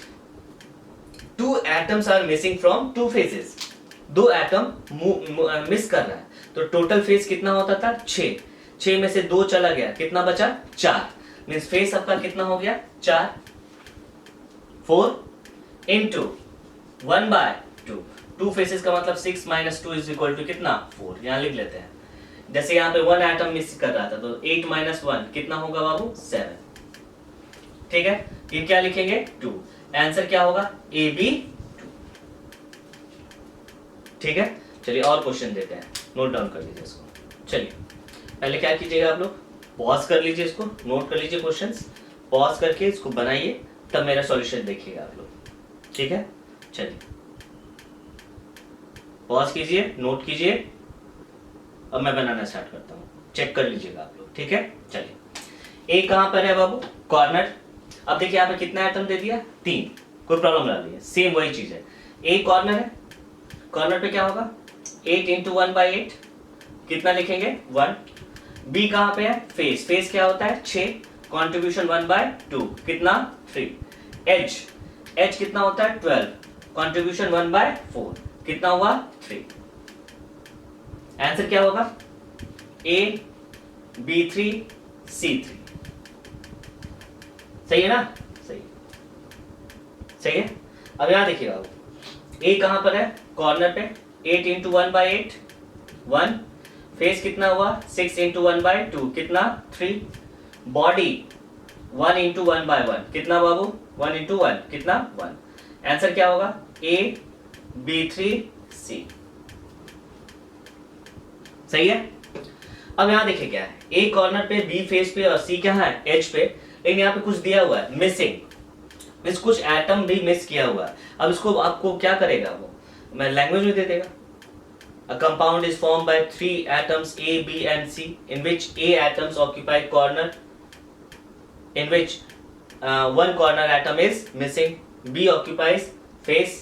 [SPEAKER 1] 2 atoms are missing from 2 faces. 2 atom miss कर रहा है, तो टोटल फेस कितना होता था, 6। 6 में से 2 चला गया, कितना बचा, 4। मींस फेस आपका कितना हो गया, 4। 4 इंटू 1/2, 2 फेसेस का मतलब 6 - 2 इज इक्वल टू कितना, 4। यहां लिख लेते हैं, जैसे यहाँ पे 1 एटम मिस कर रहा था, तो 8 - 1 कितना होगा बाबू, 7। ठीक है, ये क्या लिखेंगे, 2। आंसर क्या होगा, AB 2। ठीक है, चलिए और क्वेश्चन देते हैं, नोट डाउन कर लीजिए इसको। चलिए पहले क्या कीजिएगा आप लोग, पॉज कर लीजिए, इसको नोट कर लीजिए क्वेश्चंस, पॉज करके इसको बनाइए, तब मेरा सॉल्यूशन देखिएगा आप लोग, ठीक है। चलिए पॉज कीजिए, नोट कीजिए, अब मैं बनाना स्टार्ट करता हूँ, चेक कर लीजिएगा आप लोग, ठीक है। चलिए ए कहां पर है बाबू, कॉर्नर। अब देखिए यहाँ पे कितना आइटम दे दिया, 3, कोई प्रॉब्लम ना ली है, सेम वही चीज है। ए कॉर्नर है, कॉर्नर पे क्या होगा 8 इंटू 1/8, कितना लिखेंगे 1। बी कहां पे है, फेस, फेस क्या होता है 6, कॉन्ट्रीब्यूशन 1/2 कितना 3। एज, एज कितना होता है 12, कॉन्ट्रीब्यूशन 1/4 कितना हुआ 3। आंसर क्या होगा A B3 C3, सही है ना, सही, सही है। अब यहां देखिएगा ए कहां पर है, कॉर्नर पे, 8 इंटू 1/8 1, फेस कितना हुआ 6 इंटू 1/2 कितना 3, बॉडी 1 इंटू 1/1 कितना बाबू 1 इंटू 1 कितना 1। आंसर क्या होगा A B3 C, सही है। अब यहां देखिए क्या है, ए कॉर्नर पे, बी फेस पे और सी क्या है एज पे, लेकिन यहाँ पे कुछ दिया हुआ है मिसिंग, मींस कुछ एटम भी मिस किया हुआ है। अब इसको आपको क्या करेगा वो, मैं लैंग्वेज में दे देगा। A compound is formed by 3 atoms A, B and C in which A atoms occupy corner in which one corner atom is missing, B occupies face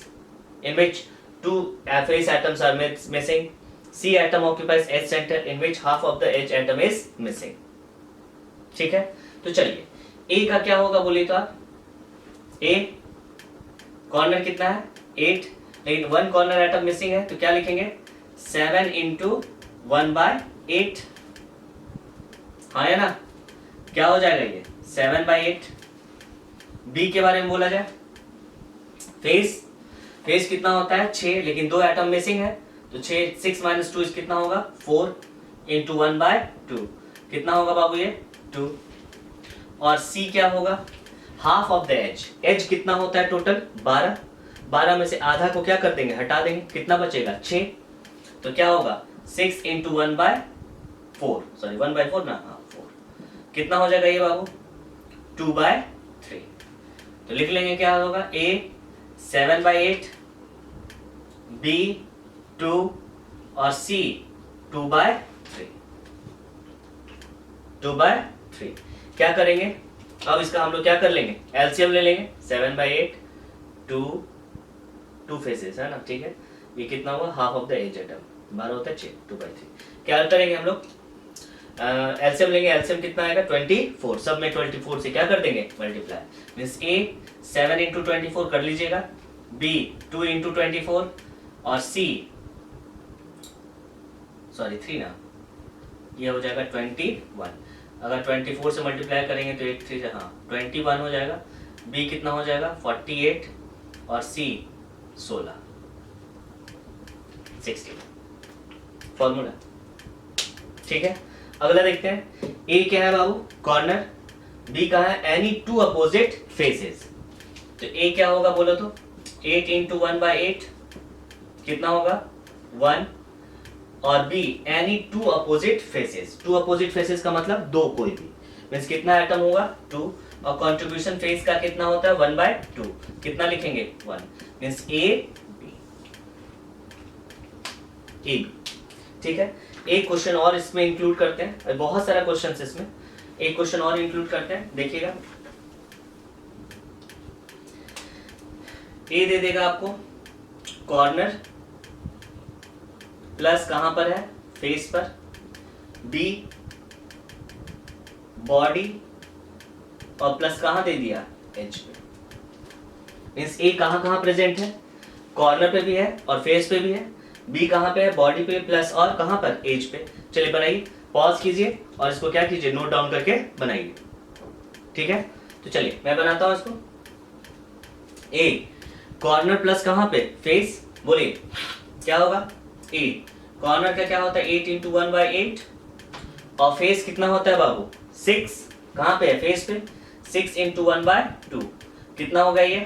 [SPEAKER 1] in which 2 face atoms are missing, C atom occupies edge center in which half of the edge atom is missing, ठीक है। तो चलिए A का क्या होगा बोलिए तो आप, A कॉर्नर कितना है 8, लेकिन 1 कॉर्नर एटम मिसिंग है, तो क्या लिखेंगे 7 इंटू 1/8, हाँ है ना, क्या हो जाएगा ये 7/8। B के बारे में बोला जाए, फेस, फेस कितना होता है 6, लेकिन 2 एटम मिसिंग है, तो 6 माइनस 2 कितना होगा 4 इंटू 1/2 कितना होगा बाबू ये 2। और C क्या होगा, half of the edge, edge कितना होता है टोटल 12, 12 में से आधा को क्या कर देंगे हटा देंगे, कितना बचेगा 6, तो क्या होगा 6 इंटू 1/4, सॉरी 1/4 ना, हाँ 4 कितना हो जाएगा ये बाबू 2/3। तो लिख लेंगे क्या होगा A 7/8, B 2 और C 2/3, 2/3। क्या करेंगे अब इसका हम लोग क्या कर लेंगे, एलसीएम ले लेंगे, 7/8 2 फेसेस है ना, ठीक है। ये कितना हुआ half of the edge atom, 12 होता है 6, 2/3। क्या करेंगे हम लोग एलसीएम लेंगे, एलसीएम कितना आएगा 24, सब में 24 से क्या कर देंगे मल्टीप्लाई, मींस A 7 इंटू 24 कर लीजिएगा, B 2 इंटू 24 और C सॉरी 3 ना, ये हो जाएगा 21। अगर 24 से मल्टीप्लाई करेंगे तो 8 3 से हाँ 21 हो जाएगा, B कितना हो जाएगा 48 और C 16 फॉर्मूला, ठीक है। अगला देखते हैं, A क्या है बाबू कॉर्नर, B कहा है एनी 2 अपोजिट फेसेस, तो A क्या होगा बोलो तो 8 इंटू 1/8 कितना होगा 1, और B any 2 opposite faces, 2 opposite faces का मतलब 2 कोई भी, मींस कितना एटम होगा 2, और कंट्रीब्यूशन फेस का कितना होता है 1/2 कितना लिखेंगे 1, मींस A B, ठीक है। एक क्वेश्चन और इसमें इंक्लूड करते हैं, बहुत सारा क्वेश्चन इसमें, एक क्वेश्चन और इंक्लूड करते हैं, देखिएगा। ए दे देगा आपको कॉर्नर प्लस कहां पर है फेस पर, बी बॉडी और प्लस कहां दे दिया एज पे, मींस ए कहां कहां प्रेजेंट है, कॉर्नर पे भी है और फेस पे भी है, बी कहां पे है बॉडी पे प्लस और कहां पर एज पे। चलिए बनाइए, पॉज कीजिए और इसको क्या कीजिए नोट डाउन करके बनाइए, ठीक है। तो चलिए मैं बनाता हूं इसको, ए कॉर्नर प्लस कहां पे फेस, बोलिए क्या होगा ए कॉर्नर का क्या होता है 8 इंटू 1/8 और फेस कितना होता है बाबू 6, कहां पे है फेस पे 6 इंटू 1/2 कितना होगा ये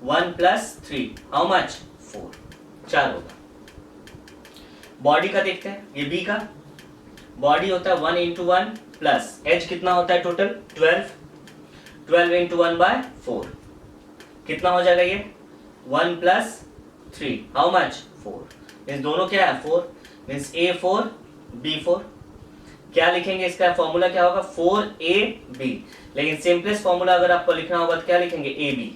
[SPEAKER 1] 1 प्लस 3 हाउ मच 4 होगा। बॉडी का देखते हैं, ये बी का बॉडी होता है 1 इंटू 1 प्लस एज कितना होता है टोटल 12 इंटू 1/4 कितना हो जाएगा ये 1 प्लस 3 हाउ मच 4 मीन्स दोनों क्या है 4 मीन्स A4 B4 क्या लिखेंगे इसका फॉर्मूला क्या होगा 4AB लेकिन सिंपलेस्ट फॉर्मूला अगर आपको लिखना होगा तो क्या लिखेंगे AB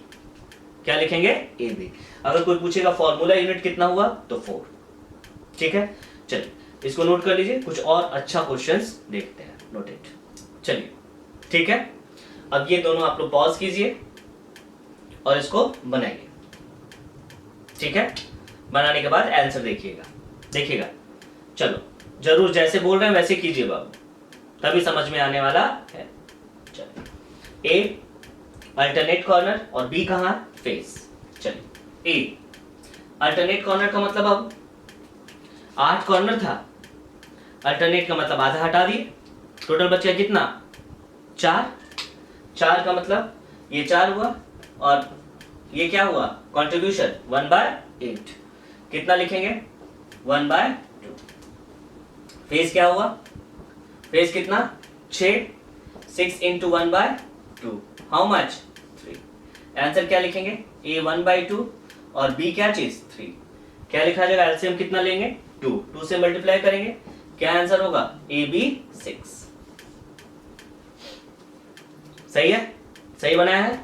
[SPEAKER 1] क्या लिखेंगे AB अगर कोई पूछेगा फॉर्मूला यूनिट कितना हुआ तो 4 ठीक है चलिए इसको नोट कर लीजिए कुछ और अच्छा क्वेश्चंस देखते हैं नोटेड चलिए ठीक है अब ये दोनों आप लोग पॉज कीजिए और इसको बनाइए ठीक है बनाने के बाद आंसर देखिएगा चलो जरूर जैसे बोल रहे हैं वैसे कीजिए बाबू तभी समझ में आने वाला है चलिए ए अल्टरनेट कॉर्नर और बी कहां फेस चलिए ए अल्टरनेट कॉर्नर का मतलब अब 8 कॉर्नर था अल्टरनेट का मतलब आधा हटा दिए टोटल बच गया कितना 4 का मतलब ये 4 हुआ और ये क्या हुआ कंट्रीब्यूशन 1/8 कितना लिखेंगे 1/2 फेज क्या हुआ फेज कितना 6 into 1/2 हाउ मच 3 आंसर क्या लिखेंगे A 1/2 और B क्या चीज 3 क्या लिखा जाएगा एलसीएम कितना लेंगे 2 से मल्टीप्लाई करेंगे क्या आंसर होगा AB 6 सही है सही बनाया है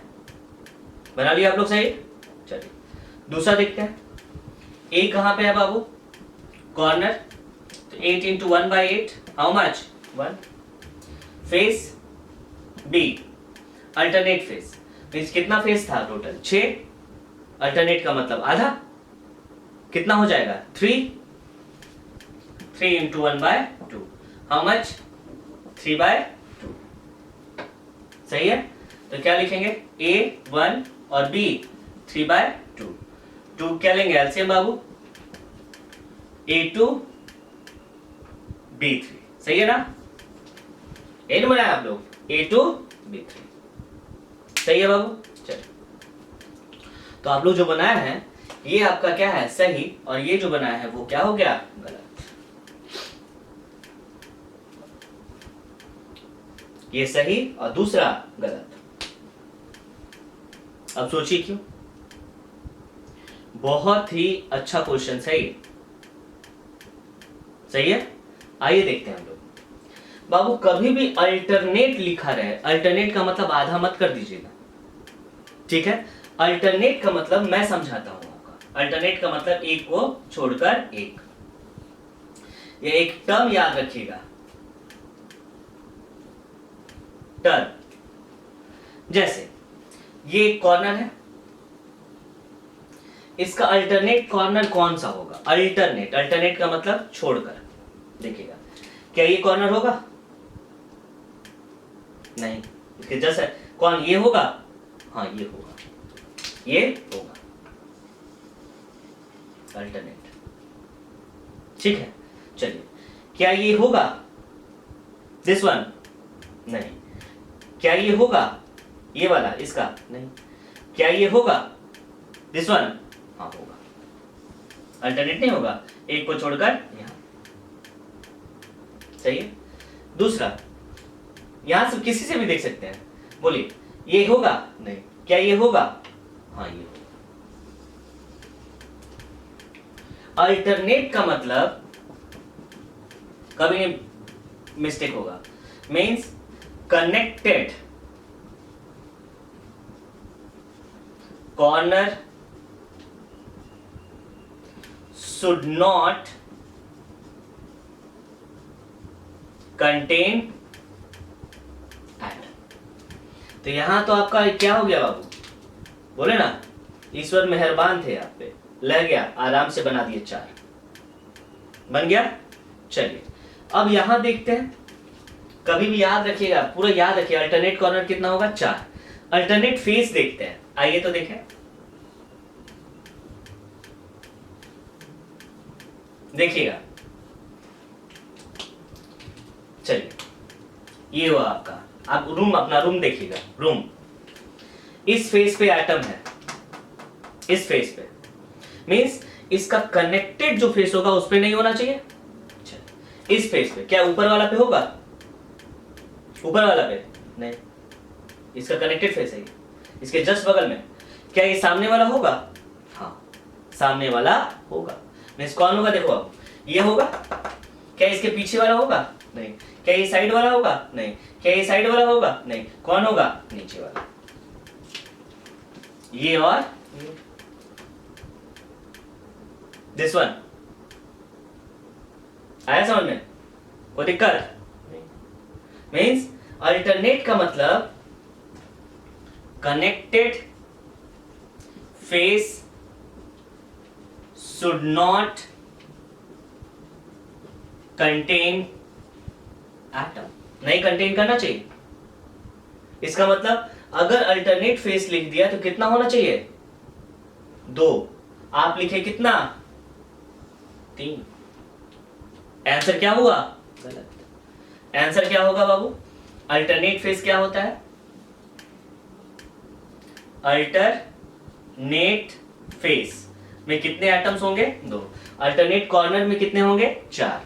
[SPEAKER 1] बना लिया आप लोग सही चलिए दूसरा देखते हैं ए कहां पे है बाबू कॉर्नर तो 8 into 1/8 how much 1 face B alternate face means कितना फेस था टोटल 6 अल्टरनेट का मतलब आधा कितना हो जाएगा 3 into 1/2 हाउ मच 3/2 सही है तो क्या लिखेंगे A 1 और B 3/2 2 क्या लेंगे एलसीएम बाबू A2 B3 सही है ना एन बनाया आप लोग A2 B3 सही है बाबू चलिए तो आप लोग जो बनाया है ये आपका क्या है सही और ये जो बनाया है वो क्या हो गया गलत ये सही और दूसरा गलत अब सोचिए क्यों बहुत ही अच्छा क्वेश्चन सही है आइए देखते हैं हम लोग बाबू कभी भी अल्टरनेट लिखा रहे अल्टरनेट का मतलब आधा मत कर दीजिएगा ठीक है अल्टरनेट का मतलब मैं समझाता हूं आपका अल्टरनेट का मतलब एक को छोड़कर एक ये एक टर्म याद रखिएगा टर्म जैसे ये एक कॉर्नर है इसका अल्टरनेट कॉर्नर कौन सा होगा अल्टरनेट का मतलब छोड़कर देखिएगा क्या ये कॉर्नर होगा नहीं इसके जैसे कौन ये होगा हाँ ये होगा अल्टरनेट ठीक है चलिए क्या ये होगा दिस वन नहीं क्या ये होगा ये वाला इसका नहीं क्या ये होगा दिस वन हाँ होगा अल्टरनेट नहीं होगा एक को छोड़कर यहां सही है दूसरा यहां से किसी से भी देख सकते हैं बोलिए ये होगा नहीं क्या ये होगा हाँ ये होगा अल्टरनेट का मतलब कभी नहीं मिस्टेक होगा means connected corner should not contain atom तो यहां तो आपका क्या हो गया बाबू बोले ना ईश्वर मेहरबान थे आप पे लग गया आराम से बना दिए 4 बन गया चलिए अब यहां देखते हैं कभी भी याद रखिएगा पूरा याद रखिए अल्टरनेट कॉर्नर कितना होगा 4 अल्टरनेट फेस देखते हैं आइए तो देखें देखिएगा चलिए ये हुआ आपका आप अपना रूम देखिएगा रूम इस फेस पे एटम है इस फेस पे मींस इसका कनेक्टेड जो फेस होगा उस पे नहीं होना चाहिए इस फेस पे क्या ऊपर वाला पे होगा ऊपर वाला पे नहीं इसका कनेक्टेड फेस है इसके जस्ट बगल में क्या ये सामने वाला होगा? हाँ, सामने वाला होगा। मीन्स कौन होगा? देखो अब ये होगा। क्या इसके पीछे वाला होगा? नहीं। क्या ये साइड वाला होगा? नहीं। क्या ये साइड वाला होगा? नहीं। कौन होगा? नीचे वाला। ये और दिस वन। आया समझ में? कोई दिक्कत? मीन्स अल्टरनेट का मतलब connected face should not contain atom, नहीं कंटेन करना चाहिए। इसका मतलब अगर अल्टरनेट फेस लिख दिया तो कितना होना चाहिए? 2। आप लिखे कितना? 3। आंसर क्या हुआ? गलत। आंसर क्या होगा बाबू? अल्टरनेट फेस क्या होता है? अल्टरनेट फेस में कितने एटम्स होंगे? 2। अल्टरनेट कॉर्नर में कितने होंगे? 4।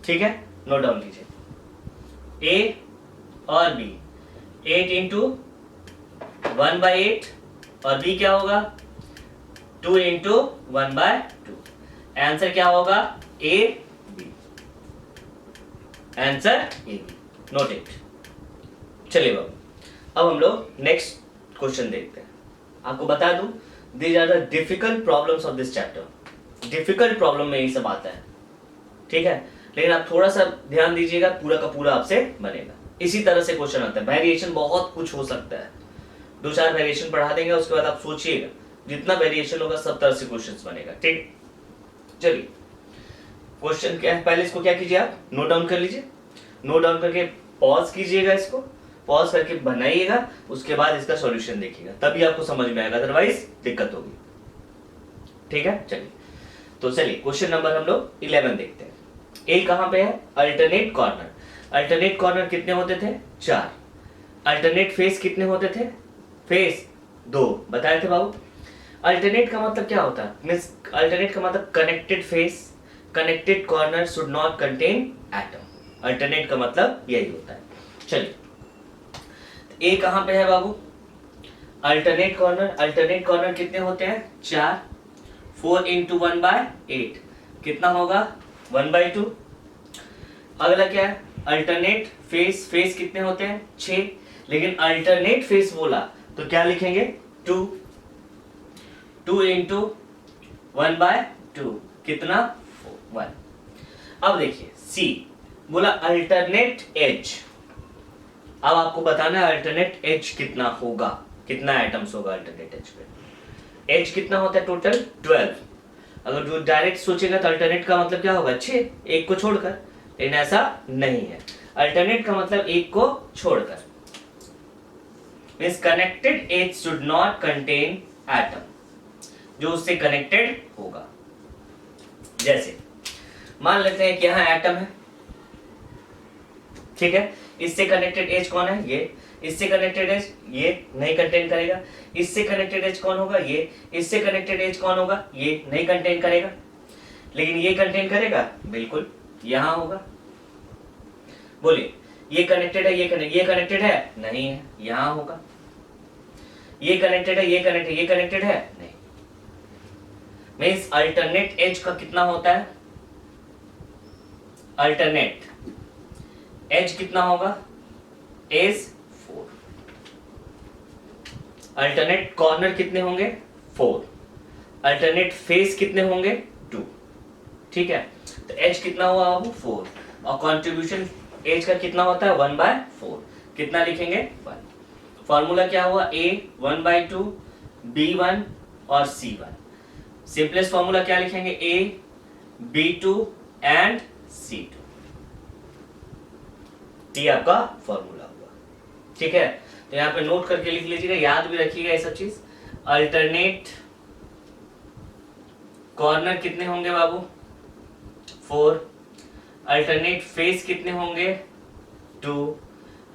[SPEAKER 1] ठीक है, नोट डाउन कीजिए। ए और बी 8 इंटू 1/8 और बी क्या होगा? 2 इंटू 1/2। आंसर क्या होगा? A B. Answer A B. Note it. चलिए बाबू, अब हम लोग नेक्स्ट क्वेश्चन देखते हैं। आपको बता दूं, these are the difficult problems of this chapter. Difficult problem में ये सब आता है, ठीक है, लेकिन आप थोड़ा सा ध्यान दीजिएगा, पूरा का पूरा आपसे बनेगा। इसी तरह से क्वेश्चन आता है। वेरिएशन बहुत कुछ हो सकता है, 2-4 वेरिएशन पढ़ा देंगे, उसके बाद आप सोचिएगा जितना वेरिएशन होगा सब तरह से क्वेश्चन बनेगा। ठीक, चलिए क्वेश्चन क्या है, पहले इसको क्या कीजिए, आप नोट डाउन कर लीजिए। नोट डाउन करके पॉज कीजिएगा, इसको पॉज करके बनाइएगा, उसके बाद इसका सॉल्यूशन देखिएगा, तभी आपको समझ में आएगा, अदरवाइज दिक्कत होगी। ठीक है, चलिए तो चलिए क्वेश्चन नंबर हम लोग 11 देखते हैं। ए कहां पे है? Alternate corner. अल्टरनेट कॉर्नर कितने होते थे? 4। अल्टरनेट फेस कितने होते थे? फेस 2 बताए थे बाबू। अल्टरनेट का मतलब क्या होता है? मींस अल्टरनेट का मतलब connected face, connected corner should not contain atom. Alternate का मतलब यही होता है। चलिए ए कहां पे है बाबू? Alternate corner. अल्टरनेट कॉर्नर कितने होते हैं? 4। 4 इंटू 1/8 कितना होगा? 1/2। अगला क्या है? Alternate face. फेस कितने होते हैं? 6, लेकिन अल्टरनेट फेस बोला तो क्या लिखेंगे? 2। 2 इंटू 1/2 कितना? 1। अब देखिए सी बोला अल्टरनेट एज। अब आपको बताना है अल्टरनेट एज कितना होगा, कितना एटम्स होगा अल्टरनेट एज पे। एज कितना होता है टोटल? 12। अगर जो डायरेक्ट सोचेगा तो अल्टरनेट का मतलब क्या होगा? 6, एक को छोड़कर, लेकिन ऐसा नहीं है। अल्टरनेट का मतलब एक को छोड़कर। Means connected edge should not contain atom, जो उससे कनेक्टेड होगा। जैसे मान लेते हैं कि यहां एटम है, ठीक है, इससे कनेक्टेड एज कौन है? ये। इससे कनेक्टेड एज ये नहीं कंटेन करेगा। इससे कनेक्टेड एज कौन होगा? ये। इससे कनेक्टेड एज कौन होगा? ये नहीं कंटेन करेगा। लेकिन ये कंटेन करेगा, बिल्कुल यहां होगा। बोलिए ये कनेक्टेड है, ये कनेक्टेड है? नहीं है, यहां होगा। ये कनेक्टेड है, ये कनेक्टेड है? नहीं। मींस अल्टरनेट एज का कितना होता है? अल्टरनेट एज कितना होगा? एज 4। अल्टरनेट कॉर्नर कितने होंगे? 4। अल्टरनेट फेस कितने होंगे? 2। ठीक है, तो एज कितना हुआ बाबू? 4। और कंट्रीब्यूशन एज का कितना होता है? 1/4। कितना लिखेंगे? 1। फॉर्मूला क्या हुआ? A 1/2, B1 और C1। सिंपलेस्ट फॉर्मूला क्या लिखेंगे? A B2 and C2। ये आपका फॉर्मूला हुआ। ठीक है, तो यहां पे नोट करके लिख लीजिएगा, याद भी रखिएगा ये सब चीज। अल्टरनेट कॉर्नर कितने होंगे बाबू? 4। अल्टरनेट फेस कितने होंगे? 2।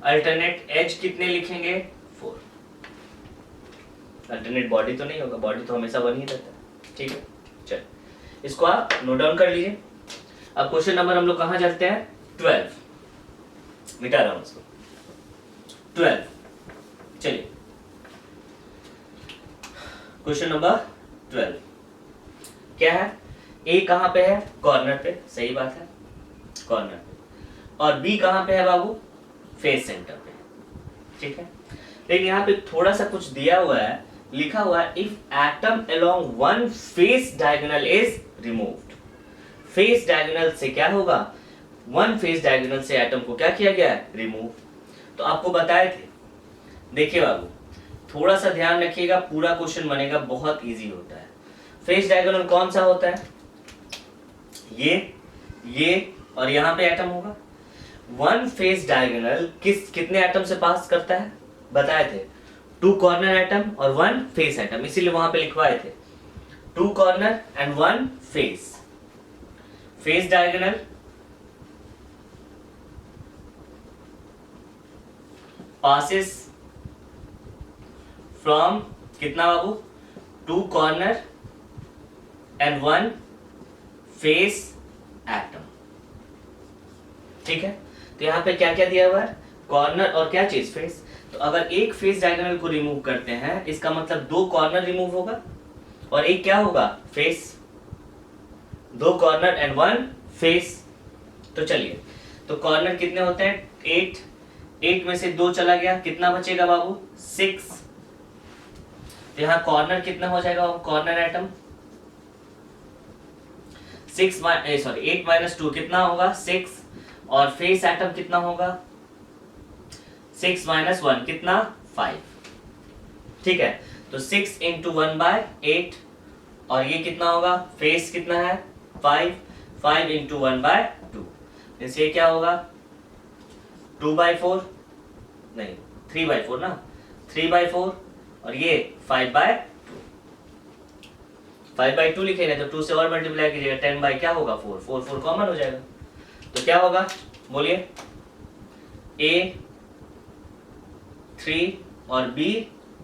[SPEAKER 1] अल्टरनेट एज कितने लिखेंगे? 4। अल्टरनेट बॉडी तो नहीं होगा, बॉडी तो हमेशा बन ही रहता है। ठीक है, चल इसको आप नोट डाउन कर लीजिए। अब क्वेश्चन नंबर हम लोग कहां जाते हैं? 12। मिटा रहा हूं इसको। 12 चलिए क्वेश्चन नंबर 12 क्या है? ए कहाँ पे है? कॉर्नर पे, सही बात है, कॉर्नर पे। और बी कहाँ पे है बाबू? फेस सेंटर पे, ठीक है। लेकिन यहाँ पे थोड़ा सा कुछ दिया हुआ है, लिखा हुआ है if atom along one face diagonal is removed. Face diagonal से क्या होगा? वन फेस डायगोनल से एटम को क्या किया गया है? रिमूव। तो आपको बताए थे, देखिए बाबू थोड़ा सा ध्यान रखिएगा, पूरा क्वेश्चन बनेगा, बहुत इजी होता है। फेस डायगोनल कौन सा होता है? ये और यहाँ पे एटम होगा। वन फेस डायगोनल कितने एटम से पास करता है? बताए थे, टू कॉर्नर एटम और वन फेस एटम, इसीलिए वहां पे लिखवाए थे two corner and one face. Face diagonal passes from कितना बाबू? Two corner and one face atom, ठीक है। तो यहाँ पे क्या क्या दिया हुआ है? कॉर्नर और क्या चीज? फेस। तो अगर एक फेस डायगोनल को रिमूव करते हैं, इसका मतलब दो कॉर्नर रिमूव होगा और एक क्या होगा? फेस। दो कॉर्नर एंड वन फेस। तो चलिए, तो कॉर्नर कितने होते हैं? 8 में से 2 चला गया, कितना बचेगा बाबू? 6। तो यहाँ कॉर्नर कितना हो जाएगा? कॉर्नर एटम 8 माइनस 2 कितना होगा? 6। और फेस एटम कितना होगा? 6 माइनस 1 कितना? 5, ठीक है। तो 6 इंटू 1/8 और ये कितना होगा? फेस कितना है? 5 इंटू 1/2, इससे क्या होगा? 2/4 नहीं 3/4 ना, 3/4 और ये 5/2। 5/2 लिखेंगे तो 2 से और मल्टीप्लाई कीजिएगा, 10 बाई क्या होगा? 4 कॉमन हो जाएगा। तो क्या होगा बोलिए? A 3 और B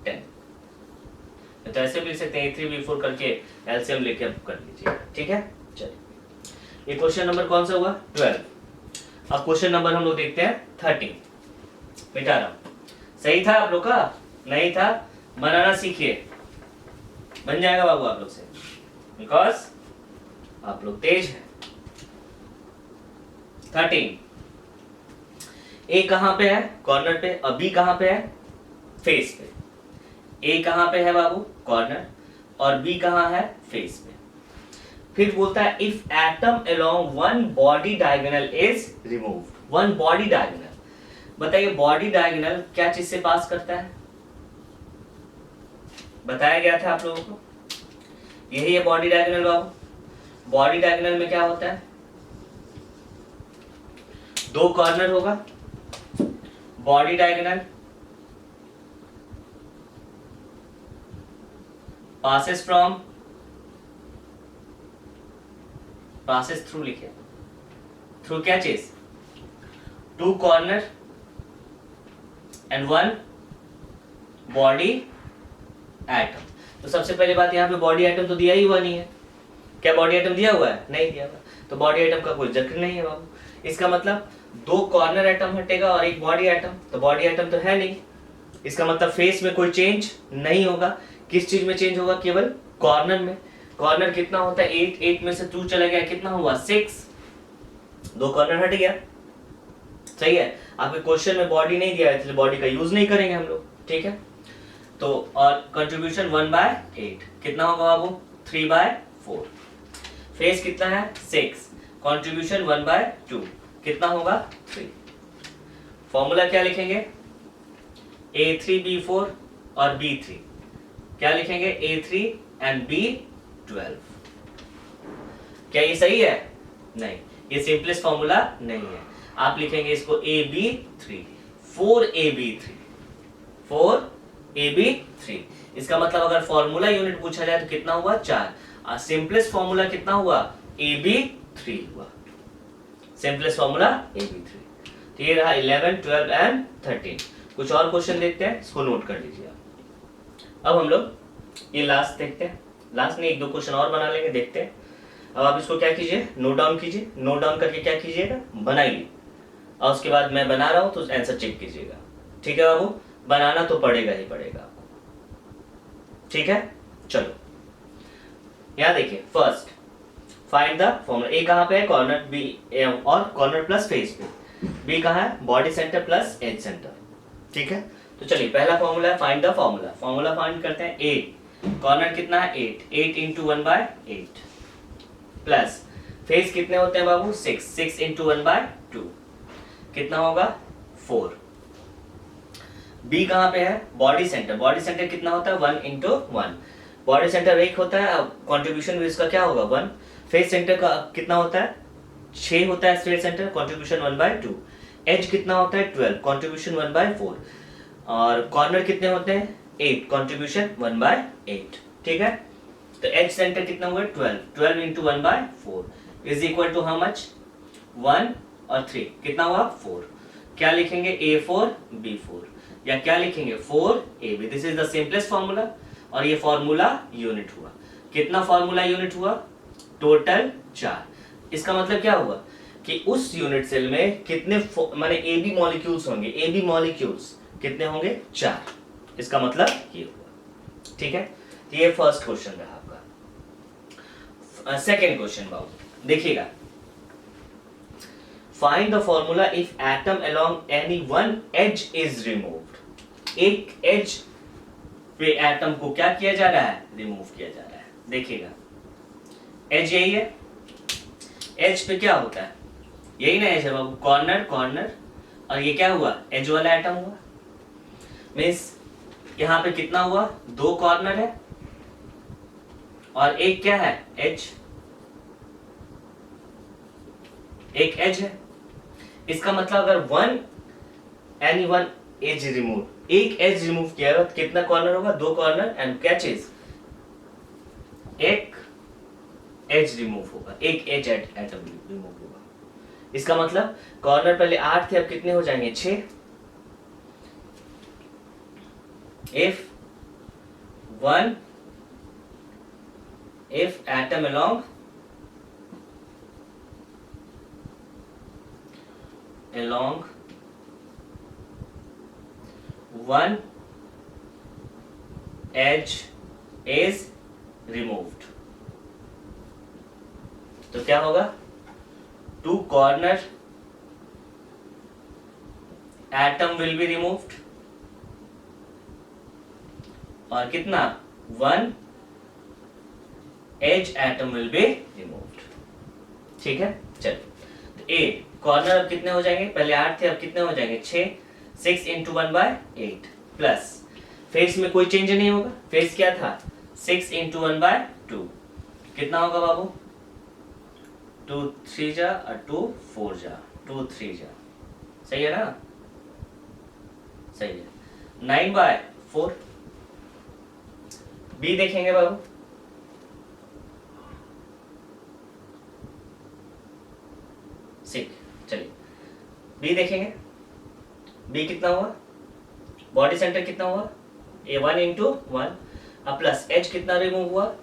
[SPEAKER 1] 10। तो ऐसे भी लिख सकते हैं A3 B4 करके एलसीएम लेके कर लीजिए, ठीक है। चलिए, ये क्वेश्चन नंबर कौन सा हुआ? 12। अब क्वेश्चन नंबर हम लोग देखते हैं 13। मिटा रहा हूं, सही था आप लोग का? नहीं था? बनाना सीखिए, बन जाएगा बाबू आप लोग से, बिकॉज आप लोग तेज हैं। 13 ए कहां पे है? कॉर्नर पे। और बी कहां पे है? फेस पे। ए कहां पे है बाबू? कॉर्नर। और बी कहां है? फेस पे। फिर बोलता है if atom along one body diagonal is removed. One body diagonal, बताइए बॉडी डायगोनल क्या चीज से पास करता है? बताया गया था आप लोगों को, यही है बॉडी डायगोनल बाबू। बॉडी डायगोनल में क्या होता है? दो कॉर्नर होगा, बॉडी डायगोनल passes थ्रू लिखे, थ्रू क्या चीज? Two corner and one body atom. तो सबसे पहले बात, यहाँ पे बॉडी एटम तो दिया ही हुआ नहीं है। क्या बॉडी एटम दिया हुआ है? नहीं दिया हुआ, तो बॉडी एटम का कोई जिक्र नहीं है बाबू। इसका मतलब दो कॉर्नर एटम हटेगा और एक बॉडी एटम, तो बॉडी एटम तो है नहीं। इसका मतलब फेस में कोई चेंज नहीं होगा। किस चीज में चेंज होगा? केवल कॉर्नर में। कॉर्नर कितना होता है? 8 में से 2 चला गया, कितना हुआ? 6। दो कॉर्नर हट गया, सही है। आपके क्वेश्चन में बॉडी नहीं दिया है, इसलिए बॉडी का यूज नहीं करेंगे हम लोग, ठीक है। तो और कंट्रीब्यूशन 1/8 कितना होगा बाबू? 3/4। फेस कितना है? 6। कंट्रीब्यूशन 1/2 कितना होगा? 3। फॉर्मूला क्या लिखेंगे? A3B4 और B3 क्या लिखेंगे? A3 and B12। क्या ये सही है? नहीं, ये सिंपलेस्ट फॉर्मूला नहीं है। आप लिखेंगे इसको AB3, 4AB3, 4AB3। इसका मतलब अगर फॉर्मूला यूनिट पूछा जाए तो कितना हुआ? 4। सिंपलेस्ट फॉर्मूला कितना हुआ? AB3 हुआ, सिंपलेस्ट फॉर्मूला AB3। तो ये रहा 11, 12 एंड 13। कुछ और क्वेश्चन देखते हैं, इसको नोट कर लीजिए आप। अब हम लोग ये लास्ट देखते हैं, लास्ट में 1-2 क्वेश्चन और बना लेंगे, देखते हैं। अब आप इसको क्या कीजिए? नोट डाउन कीजिए। नोट डाउन करके क्या कीजिएगा? बनाइए, और उसके बाद मैं बना रहा हूं तो आंसर चेक कीजिएगा, ठीक है बाबू? बनाना तो पड़ेगा ही पड़ेगा आपको, ठीक है। चलो यहाँ देखिए, first find the formula. A कहाँ पे है, कॉर्नर बी और कॉर्नर प्लस फेस पे। बी कहाँ है, body centre plus edge centre. ठीक है, तो चलिए पहला फॉर्मूला है find the formula. Formula find करते हैं। ए कॉर्नर कितना है 8, 8 इंटू 1/8 प्लस फेस कितने होते हैं बाबू 6, 6 इंटू 1/2 कितना होगा 4। बी कहाँ पे है, बॉडी सेंटर। बॉडी सेंटर कितना होता है 1 इंटू 1। बॉडी सेंटर 1 होता है, कॉन्ट्रीब्यूशन भी इसका क्या होगा 1। फेस सेंटर का कितना होता है 6 होता है फेस सेंटर, कॉन्ट्रीब्यूशन 1/2। एज कितना होता है 12, कॉन्ट्रीब्यूशन 1/4। और कॉर्नर कितने होते हैं 8, कॉन्ट्रीब्यूशन 1/8। ठीक है, तो एज सेंटर कितना हुआ 12, 12 into 1/4 is equal to how much 1 और 3 कितना हुआ 4। क्या लिखेंगे A4 B4 या क्या लिखेंगे 4AB। This is the simplest formula और ये फॉर्मूला यूनिट हुआ। कितना फॉर्मूला यूनिट हुआ, टोटल 4। इसका मतलब क्या हुआ कि उस यूनिट सेल में कितने माने AB मॉलिक्यूल्स होंगे, AB मॉलिक्यूल्स कितने होंगे 4। इसका मतलब ये हुआ। ठीक है, तो ये फर्स्ट क्वेश्चन रहा आपका। सेकेंड क्वेश्चन बाबू देखिएगा, find the formula if atom along any one edge is removed. एक एज पे एटम को क्या किया जा रहा है, रिमूव किया जा रहा है। देखिएगा एज यही है, एज पे क्या होता है यही ना एज है बाबू, कॉर्नर कॉर्नर, और ये क्या हुआ एज वाला एटम हुआ। मीन्स यहां पे कितना हुआ 2 कॉर्नर है और एक क्या है एज, एक एज है। इसका मतलब अगर एनी वन एज रिमूव, एक एज रिमूव किया तो कितना कॉर्नर होगा 2 कॉर्नर एंड क्या चीज एक एज रिमूव होगा, एक एज एटम रिमूव होगा। इसका मतलब कॉर्नर पहले 8 थे, अब कितने हो जाएंगे 6। if atom along one edge is removed, तो क्या होगा 2 corner atom will be removed और कितना 1 edge atom will be removed. ठीक है, चलो ए कॉर्नर अब कितने हो जाएंगे, पहले 8 थे अब कितने हो जाएंगे 6, 6 इंटू 1/8 प्लस फेस में कोई चेंज नहीं होगा, फेस क्या था 6 इंटू 1/2 कितना होगा बाबू 2 3 जा और 2 4 जा 2 3 जा, सही है ना, सही है 9/4। बी देखेंगे बाबू, चलिए बी देखेंगे। बी कितना हुआ, बॉडी सेंटर कितना हुआ A1 इंटू 1 अब प्लस एच कितना रिमूव हुआ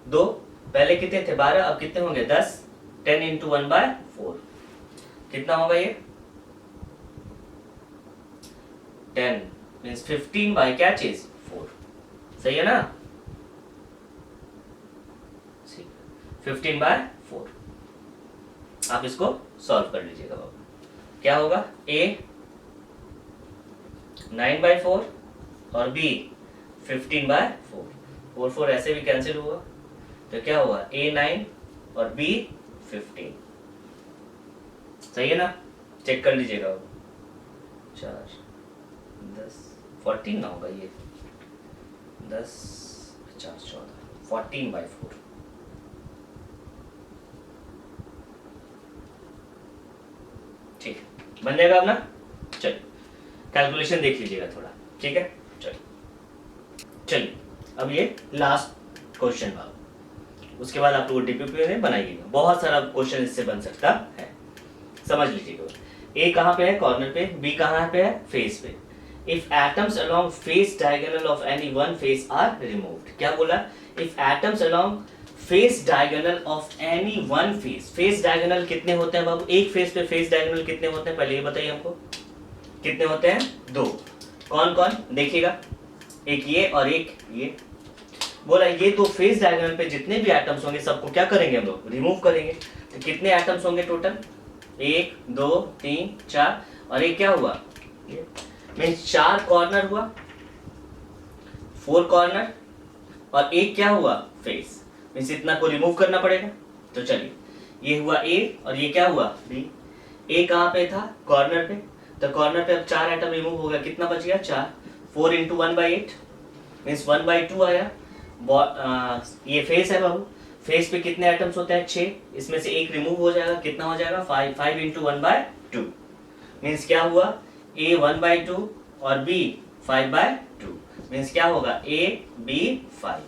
[SPEAKER 1] 2, पहले कितने थे 12 अब कितने होंगे 10, 10 इंटू 1/4 कितना होगा ये 10 मीन्स 15 बाई क्या चीज 4, सही है ना 15/4। आप इसको सॉल्व कर लीजिएगा बाबू, क्या होगा A 9/4 और B 15/4, 4 4 ऐसे भी कैंसिल हुआ तो क्या हुआ A 9 और B 15, सही है ना, चेक कर लीजिएगा बाबू 4 10 14 ना होगा ये 10 50 14 14/4। ठीक है, बन जाएगा अपना। चलिए कैलकुलेशन देख लीजिएगा थोड़ा, ठीक है। चलिए अब ये लास्ट क्वेश्चन बाबू, उसके बाद आप लोग डीपीपी में बनाइएगा, बहुत सारा क्वेश्चन इससे बन सकता है, समझ लीजिएगा। ए कहाँ पे है कॉर्नर पे, बी कहाँ पे है फेस पे। If atoms along face diagonal of any one face are removed, क्या बोला if atoms along face diagonal of any one face. Face diagonal कितने होते हैं बाबू, एक फेस पे फेस डायगोनल कितने होते हैं पहले ये बताइए हमको, कितने होते हैं 2। कौन कौन देखिएगा, एक ये और एक ये। बोला ये दो फेस डायग्राम पे जितने भी एटम्स होंगे सबको क्या करेंगे हम लोग, रिमूव करेंगे। तो कितने एटम्स होंगे टोटल, 1 2 3 4 और ये क्या हुआ, मीन्स 4 कॉर्नर हुआ, 4 कॉर्नर और एक क्या हुआ फेस, मीन्स इतना को रिमूव करना पड़ेगा। तो चलिए ये हुआ ए और ये क्या हुआ बी। ए कहाँ पे था, कॉर्नर पे, तो कॉर्नर पे अब 4 एटम रिमूव हो गया, कितना बच गया 4, 4 इंटू 1/8 मीन्स 1/2 आया। ये फेस है बाबू, फेस पे कितने एटम्स होते हैं 6, इसमें से एक रिमूव हो जाएगा, कितना हो जाएगा 5, 5 इंटू 1/2 मीन्स क्या हुआ ए 1/2 और बी 5/2 मीन्स क्या होगा ए बी 5।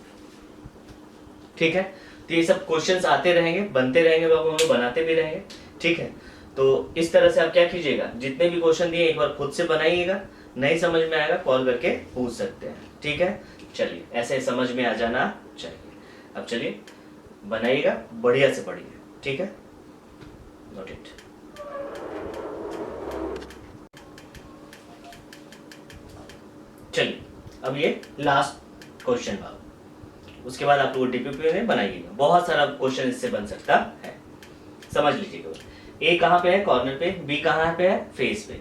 [SPEAKER 1] ठीक है, तो ये सब क्वेश्चंस आते रहेंगे, बनते रहेंगे बाबू, हम लोग बनाते भी रहेंगे। ठीक है, तो इस तरह से आप क्या कीजिएगा, जितने भी क्वेश्चन दिए एक बार खुद से बनाइएगा, नहीं समझ में आएगा कॉल करके पूछ सकते हैं। ठीक है, चलिए ऐसे समझ में आ जाना चाहिए। अब चलिए बनाइएगा, बढ़िया से पढ़िए। ठीक है, नोट इट। चलिए अब ये लास्ट क्वेश्चन बाबू, उसके बाद आप लोग डीपीपी में बनाइएगा, बहुत सारा क्वेश्चन इससे बन सकता है, समझ लीजिएगा। ए कहाँ पे है, कॉर्नर पे, बी कहाँ पे है, फेस पे।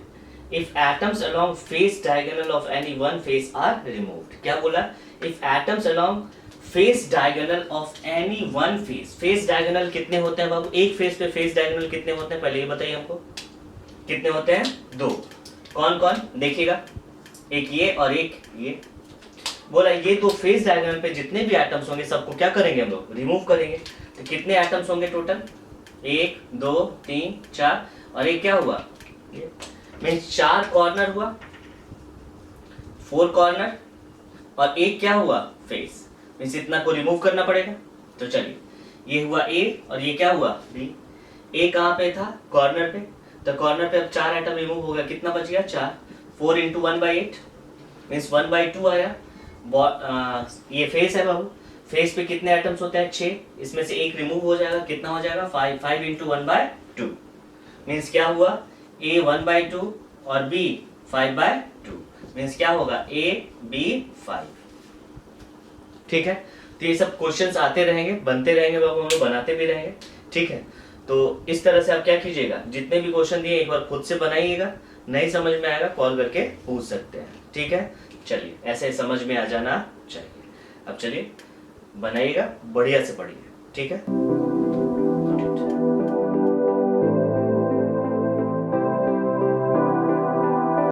[SPEAKER 1] If atoms along face diagonal of any one face are removed, क्या बोला, if atoms along face diagonal of any one face, face diagonal कितने होते हैं बाबू, एक फेस पे फेस डायगोनल कितने होते हैं, पहले ये बताइए हमको, कितने होते हैं, 2। कौन कौन देखिएगा, एक ये और एक ये। बोला ये दो फेस डायग्राम पे जितने भी एटम्स होंगे सबको क्या करेंगे हम लोग, रिमूव करेंगे। तो कितने एटम्स होंगे टोटल, 1 2 3 4 और ये क्या हुआ, मीन्स 4 कॉर्नर हुआ, 4 कॉर्नर और एक क्या हुआ फेस, मीन्स इतना को रिमूव करना पड़ेगा। तो चलिए ये हुआ ए और ये क्या हुआ बी। ए कहाँ पे था, कॉर्नर पे, तो कॉर्नर पे अब 4 एटम रिमूव हो गया, कितना बच गया 4, 4 इंटू 1/8 मीन्स 1/2 आया। ये फेस है बाबू, फेस पे कितने एटम्स होते हैं 6, इसमें से एक रिमूव हो जाएगा, कितना हो जाएगा 5, 5 इंटू 1/2 मीन्स क्या हुआ ए 1/2 और बी 5/2 मीन्स क्या होगा ए बी 5। ठीक है, तो ये सब क्वेश्चंस आते रहेंगे, बनते रहेंगे बाबू, हम लोग बनाते भी रहेंगे। ठीक है, तो इस तरह से आप क्या कीजिएगा, जितने भी क्वेश्चन दिए एक बार खुद से बनाइएगा, नहीं समझ में आएगा कॉल करके पूछ सकते हैं। ठीक है, चलिए ऐसे समझ में आ जाना चाहिए। अब चलिए बनाइएगा, बढ़िया से पढ़िए। ठीक है।